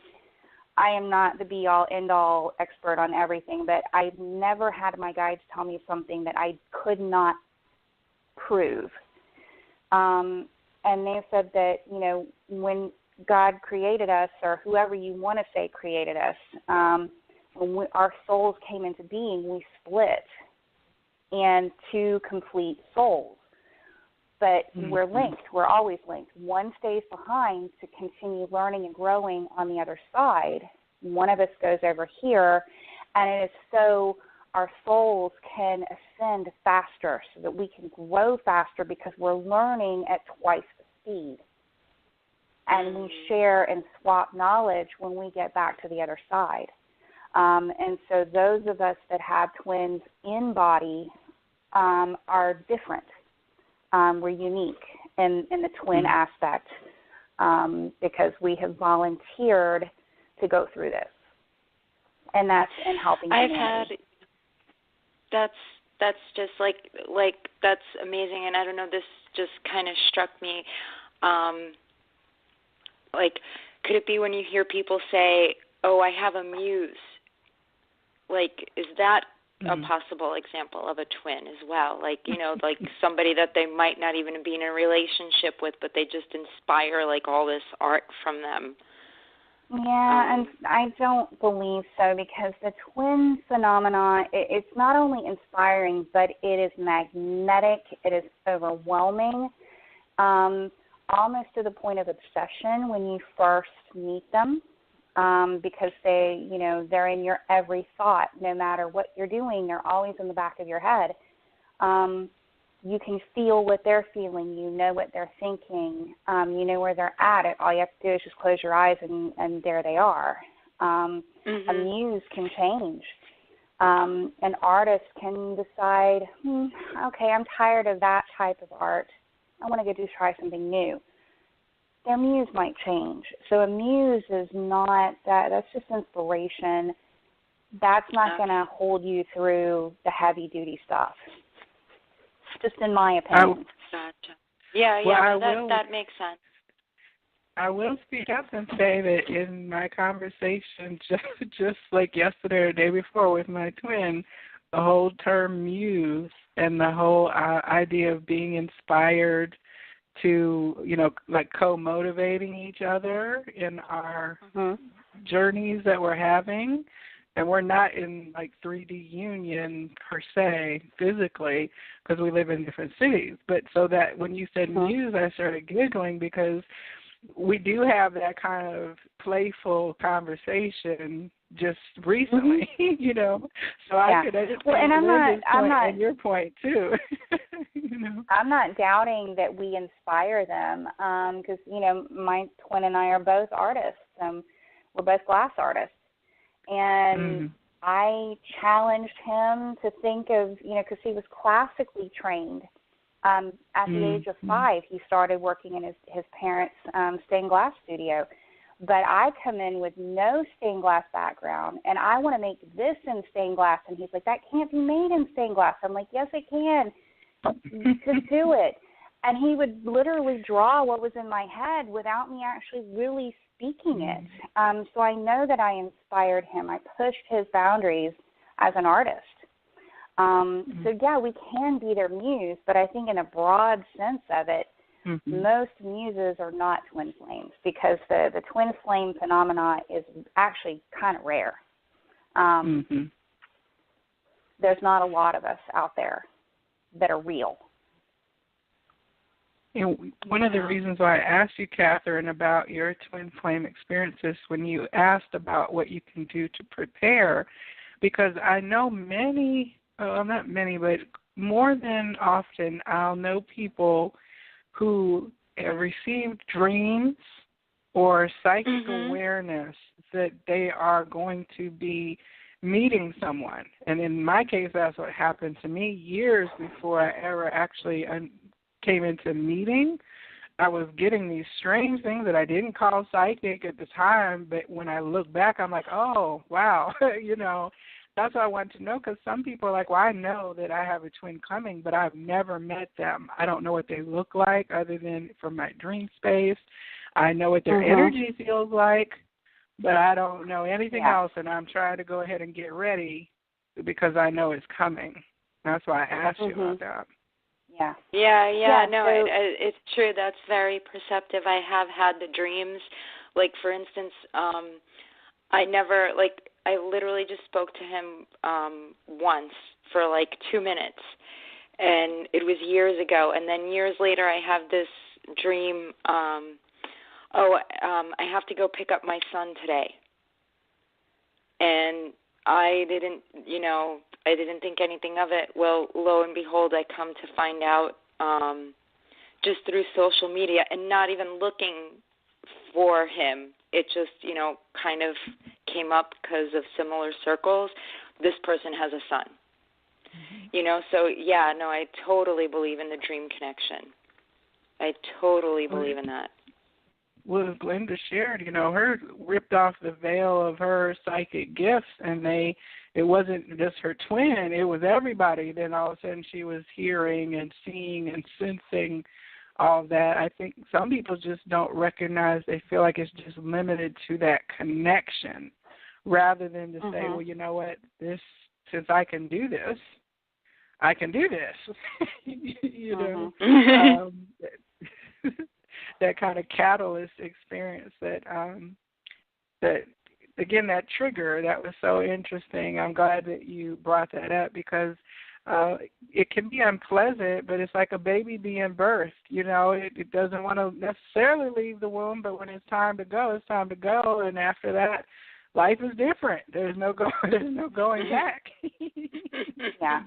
I am not the be-all, end-all expert on everything, but I've never had my guides tell me something that I could not prove. And they said that, when God created us, or whoever you want to say created us, when our souls came into being, we split in two complete souls. But we're linked. We're always linked. One stays behind to continue learning and growing on the other side. One of us goes over here, and it is so our souls can ascend faster, so that we can grow faster, because we're learning at twice the speed. And we share and swap knowledge when we get back to the other side. And so those of us that have twins in body are different. We're unique in the twin aspect, because we have volunteered to go through this, and that's in helping humanity. That's just like that's amazing, and I don't know, this just kind of struck me. Could it be when you hear people say, "Oh, I have a muse"? Is that a possible example of a twin as well? Like somebody that they might not even be in a relationship with, but they just inspire all this art from them. Yeah, and I don't believe so, because the twin phenomena, it's not only inspiring, but it is magnetic, it is overwhelming, almost to the point of obsession when you first meet them. Because they're in your every thought. No matter what you're doing, they're always in the back of your head. You can feel what they're feeling. You know what they're thinking. You know where they're at. All you have to do is just close your eyes, and there they are. A muse can change. An artist can decide, okay, I'm tired of that type of art. I want to go try something new. Their muse might change. So a muse is not that. That's just inspiration. That's not going to hold you through the heavy-duty stuff, just in my opinion. Gotcha. Yeah, that makes sense. I will speak up and say that in my conversation, just like yesterday or the day before with my twin, the whole term muse and the whole idea of being inspired to, co-motivating each other in our journeys that we're having. And we're not in 3D union per se physically, because we live in different cities. But so that when you said muse, I started giggling, because we do have that kind of playful conversation just recently, So I could understand and your point too. I'm not doubting that we inspire them, because my twin and I are both artists. We're both glass artists, and I challenged him to think of because he was classically trained. At the age of 5, he started working in his parents' stained glass studio. But I come in with no stained glass background, and I want to make this in stained glass. And he's like, that can't be made in stained glass. I'm like, yes, it can. Just do it. And he would literally draw what was in my head without me actually really speaking it. So I know that I inspired him. I pushed his boundaries as an artist. So, yeah, we can be their muse, but I think in a broad sense of it, most muses are not twin flames, because the twin flame phenomena is actually kind of rare. There's not a lot of us out there. that are real. And one of the reasons why I asked you, Catherine, about your twin flame experiences when you asked about what you can do to prepare, because I know not many, but more than often I'll know people who have received dreams or psychic awareness that they are going to be meeting someone. And in my case, that's what happened to me years before I ever actually came into meeting. I was getting these strange things that I didn't call psychic at the time, but when I look back, I'm like, oh, wow, that's what I want to know, because some people are like, well, I know that I have a twin coming, but I've never met them. I don't know what they look like other than from my dream space. I know what their energy feels like, but I don't know anything else, and I'm trying to go ahead and get ready because I know it's coming. That's why I asked you about that. Yeah. No, it's true. That's very perceptive. I have had the dreams. Like, for instance, I literally just spoke to him once for like 2 minutes, and it was years ago. And then years later, I have this dream. I have to go pick up my son today, and I didn't think anything of it. Well, lo and behold, I come to find out just through social media and not even looking for him. It just, kind of came up because of similar circles. This person has a son. So, I totally believe in the dream connection. I totally believe in that. Well, as Glenda shared, her ripped off the veil of her psychic gifts, and it wasn't just her twin, it was everybody. Then all of a sudden she was hearing and seeing and sensing all that. I think some people just don't recognize, they feel like it's just limited to that connection, rather than to say, well, you know what, since I can do this, I can do this. That kind of catalyst experience that again, that trigger, that was so interesting. I'm glad that you brought that up, because it can be unpleasant, but it's like a baby being birthed. It doesn't want to necessarily leave the womb, but when it's time to go, it's time to go. And after that, life is different. There's no going back. Yeah.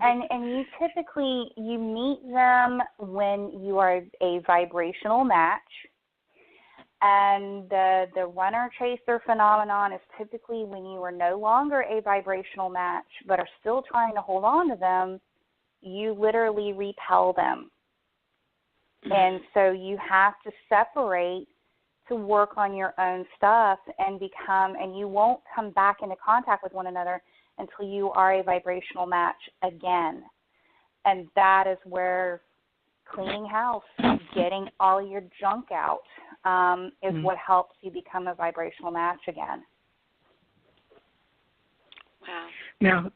And you typically, you meet them when you are a vibrational match. And the runner-chaser phenomenon is typically when you are no longer a vibrational match but are still trying to hold on to them, you literally repel them. And so you have to separate to work on your own stuff and you won't come back into contact with one another until you are a vibrational match again. And that is where cleaning house, getting all your junk out, is what helps you become a vibrational match again. Wow. Now,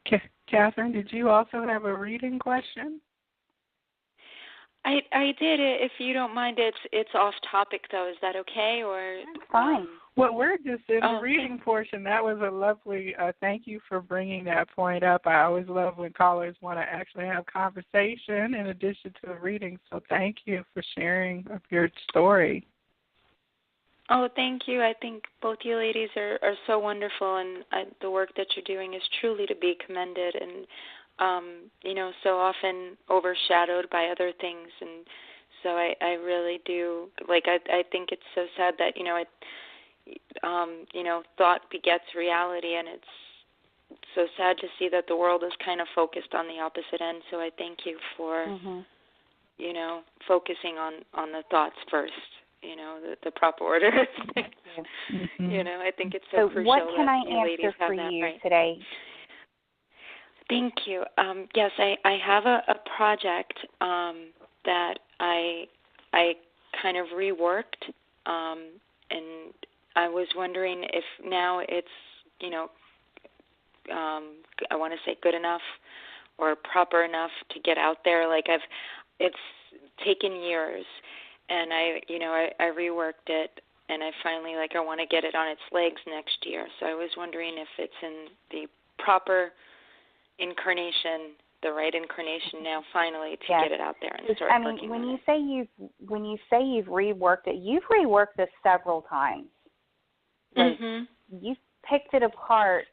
Catherine, did you also have a reading question? I did. If you don't mind, it's off topic though. Is that okay? Or that's fine. Well, we're just in the reading portion. That was a lovely. Thank you for bringing that point up. I always love when callers want to actually have conversation in addition to a reading. So thank you for sharing your story. Oh, thank you. I think both you ladies are so wonderful, and the work that you're doing is truly to be commended, and so often overshadowed by other things. And so I really do, I think it's so sad that, thought begets reality, and it's so sad to see that the world is kind of focused on the opposite end. So I thank you for, focusing on the thoughts first. The proper order. I think it's so crucial. What can I answer for you today? Thank you. Yes, I have a project that I kind of reworked, and I was wondering if now it's, I want to say good enough or proper enough to get out there. It's taken years. And I reworked it, and I finally, I want to get it on its legs next year. So I was wondering if it's in the proper incarnation the right incarnation now, finally, to Yes. get it out there and start working when on you it. say you've reworked it, you've reworked this several times. Like you've picked it apart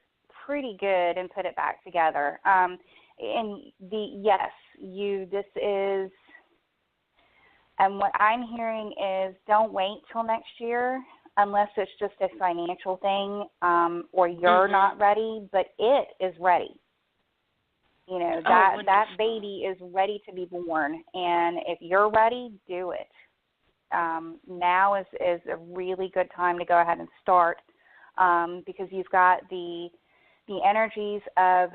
pretty good and put it back together. And what I'm hearing is don't wait till next year unless it's just a financial thing or you're not ready, but it is ready. You know, that baby is ready to be born, and if you're ready, do it. Now is a really good time to go ahead and start because you've got the energies of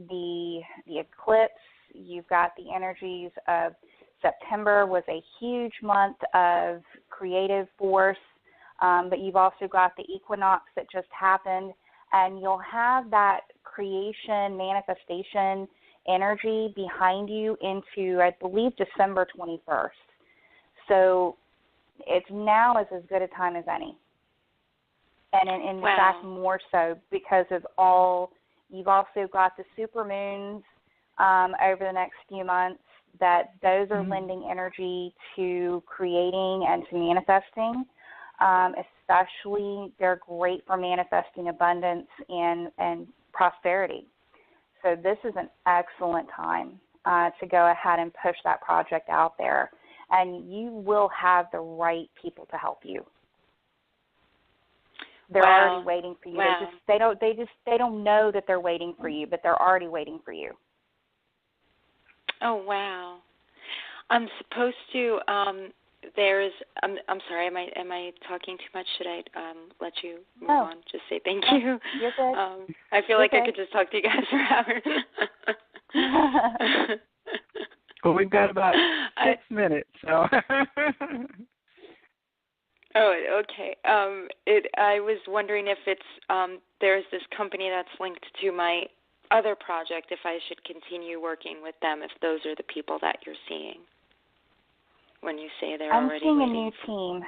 the eclipse. You've got the energies of September was a huge month of creative force, but you've also got the equinox that just happened, and you'll have that creation, manifestation energy behind you into, I believe, December 21st. So it's now is as good a time as any. And in fact, more so because of you've also got the supermoons over the next few months, that those are lending energy to creating and to manifesting. Especially, they're great for manifesting abundance and prosperity. So this is an excellent time to go ahead and push that project out there, and you will have the right people to help you. They're already waiting for you. They don't know that they're waiting for you, but they're already waiting for you. Oh, wow. I'm supposed to I'm sorry, am I talking too much? Should I let you move on? Just say thank you. You're good. I feel like I could just talk to you guys for hours. Well, we've got about 6 minutes, so. Oh, okay. I was wondering if it's there's this company that's linked to my other project, if I should continue working with them, if those are the people that you're seeing when you say they're already waiting. I'm seeing a new team.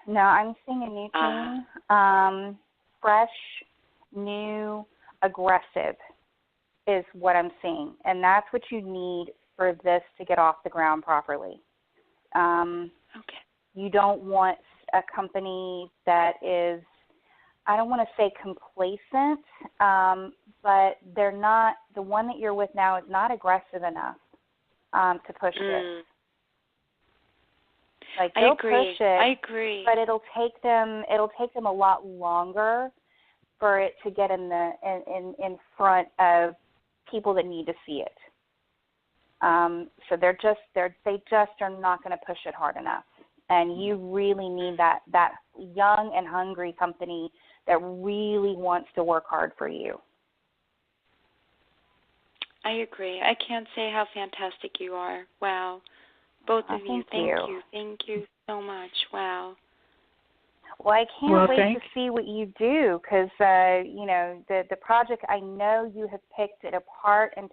No, I'm seeing a new team. Fresh, new, aggressive is what I'm seeing. And that's what you need for this to get off the ground properly. Okay. You don't want a company that is, I don't want to say complacent, but they're not, the one that you're with now is not aggressive enough to push this. Like they'll push it, I agree. but it'll take them a lot longer for it to get in front of people that need to see it. So they just are not going to push it hard enough. And you really need that young and hungry company that really wants to work hard for you. I agree. I can't say how fantastic you are. Wow. Both of you. Thank you so much. Wow. Well, I can't wait to see what you do because, the project, I know you have picked it apart, and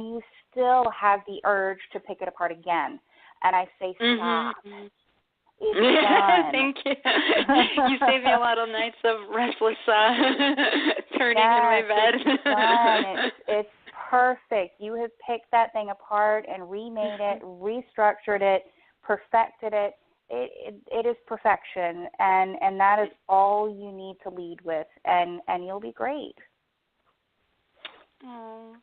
you still have the urge to pick it apart again. And I say stop. It's done. Thank you. You saved me a lot of nights of restless turning in my bed. It's done. It's perfect. You have picked that thing apart and remade it, restructured it, perfected it. It is perfection, and that is all you need to lead with, and you'll be great. Oh,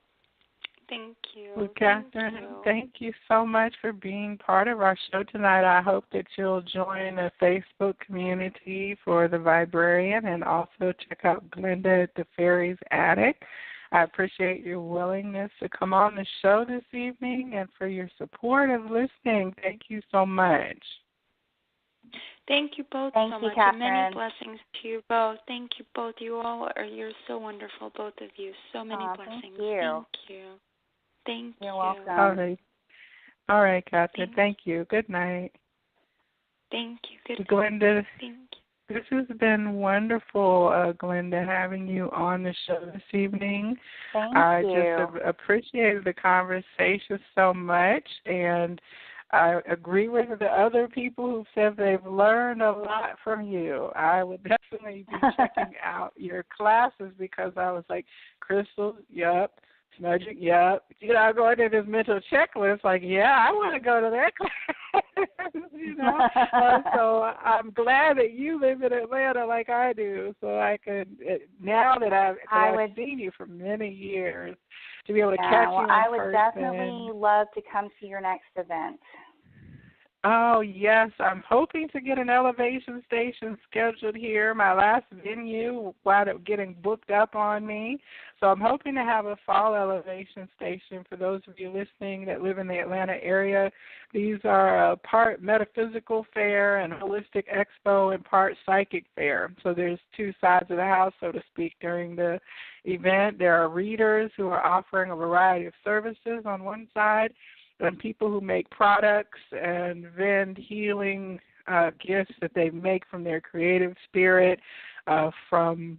thank you. Well, Catherine, thank you so much for being part of our show tonight. I hope that you'll join the Facebook community for the Viberarian and also check out Glenda at the Fairies Attic. I appreciate your willingness to come on the show this evening and for your support of listening. Thank you so much. Thank you both so much. Catherine. And many blessings to you both. Thank you both. You're so wonderful, both of you. So many blessings. Thank you. Thank you. You're welcome. All right, Catherine. Thank you. Good night. Thank you. Good night. Glenda, thank you. This has been wonderful, Glenda, having you on the show this evening. Thank you. I just appreciated the conversation so much, and I agree with the other people who said they've learned a lot from you. I would definitely be checking out your classes because I was like, Crystal, yup, Smudging, yeah. Going to this mental checklist, like, yeah, I want to go to that class. So I'm glad that you live in Atlanta like I do, so I could, now that I've seen you for many years, to be able to catch you in person. I would definitely love to come to your next event. Oh, yes. I'm hoping to get an elevation station scheduled here. My last venue wound up getting booked up on me. So I'm hoping to have a fall elevation station for those of you listening that live in the Atlanta area. These are a part metaphysical fair and holistic expo and part psychic fair. So there's two sides of the house, so to speak, during the event. There are readers who are offering a variety of services on one side, and people who make products and vend healing gifts that they make from their creative spirit, from,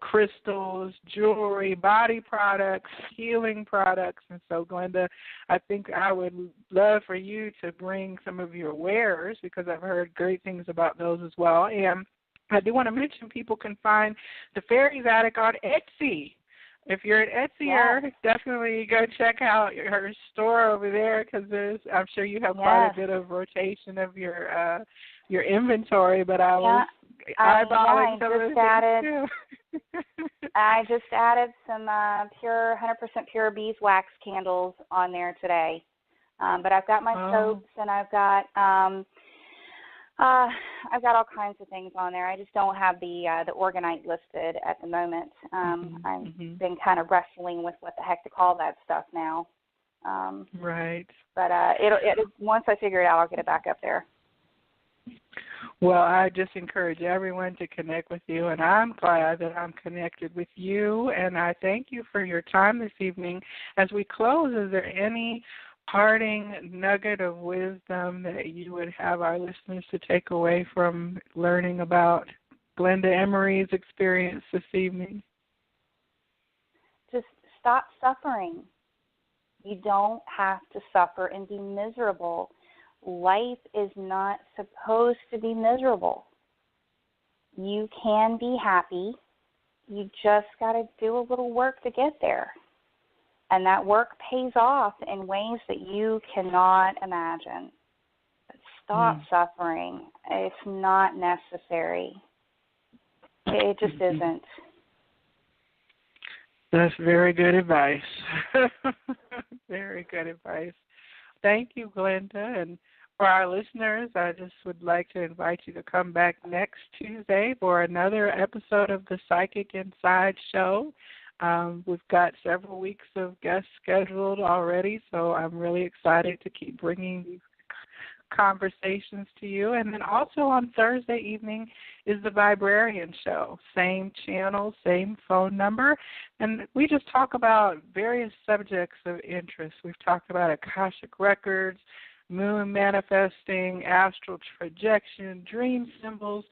crystals, jewelry, body products, healing products. And so, Glenda, I think I would love for you to bring some of your wares, because I've heard great things about those as well. And I do want to mention people can find the Fairies Attic on Etsy. If you're an Etsyer, definitely go check out her store over there, because I'm sure you have quite a bit of rotation of your inventory. But I was eyeballing some of the things too. I just added some 100% pure beeswax candles on there today. But I've got my soaps, and I've got all kinds of things on there. I just don't have the organite listed at the moment. I've been kind of wrestling with what the heck to call that stuff now. Right. But once I figure it out, I'll get it back up there. Well, I just encourage everyone to connect with you, and I'm glad that I'm connected with you, and I thank you for your time this evening. As we close, is there any parting nugget of wisdom that you would have our listeners to take away from learning about Glenda Emory's experience this evening? Just stop suffering. You don't have to suffer and be miserable. Life is not supposed to be miserable. You can be happy. You just got to do a little work to get there. And that work pays off in ways that you cannot imagine. Stop suffering. It's not necessary. It just isn't. That's very good advice. Very good advice. Thank you, Glenda. And for our listeners, I just would like to invite you to come back next Tuesday for another episode of the Psychic Inside Show. We've got several weeks of guests scheduled already, so I'm really excited to keep bringing these conversations to you. And then also on Thursday evening is the Viberarian Show. Same channel, same phone number. And we just talk about various subjects of interest. We've talked about Akashic Records, moon manifesting, astral projection, dream symbols.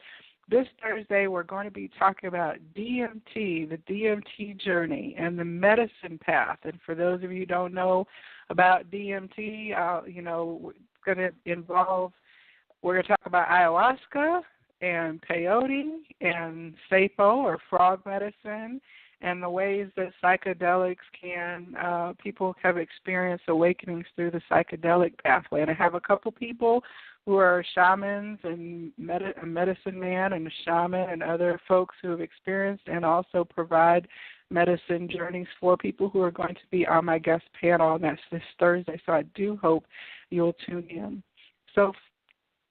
This Thursday, we're going to be talking about DMT, the DMT journey, and the medicine path. And for those of you who don't know about DMT, we're going to talk about ayahuasca and peyote and sapo, or frog medicine, and the ways that psychedelics people have experienced awakenings through the psychedelic pathway. And I have a couple people who are shamans and a medicine man and a shaman and other folks who have experienced and also provide medicine journeys for people who are going to be on my guest panel, and that's this Thursday. So I do hope you'll tune in. So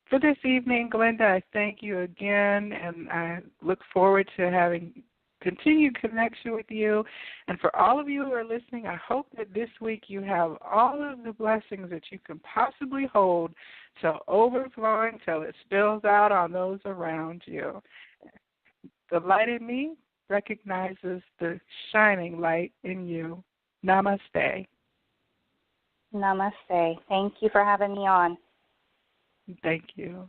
for this evening, Glenda, I thank you again, and I look forward to having continued connection with you. And for all of you who are listening, I hope that this week you have all of the blessings that you can possibly hold till overflowing, till it spills out on those around you. The light in me recognizes the shining light in you. Namaste. Namaste. Thank you for having me on. Thank you.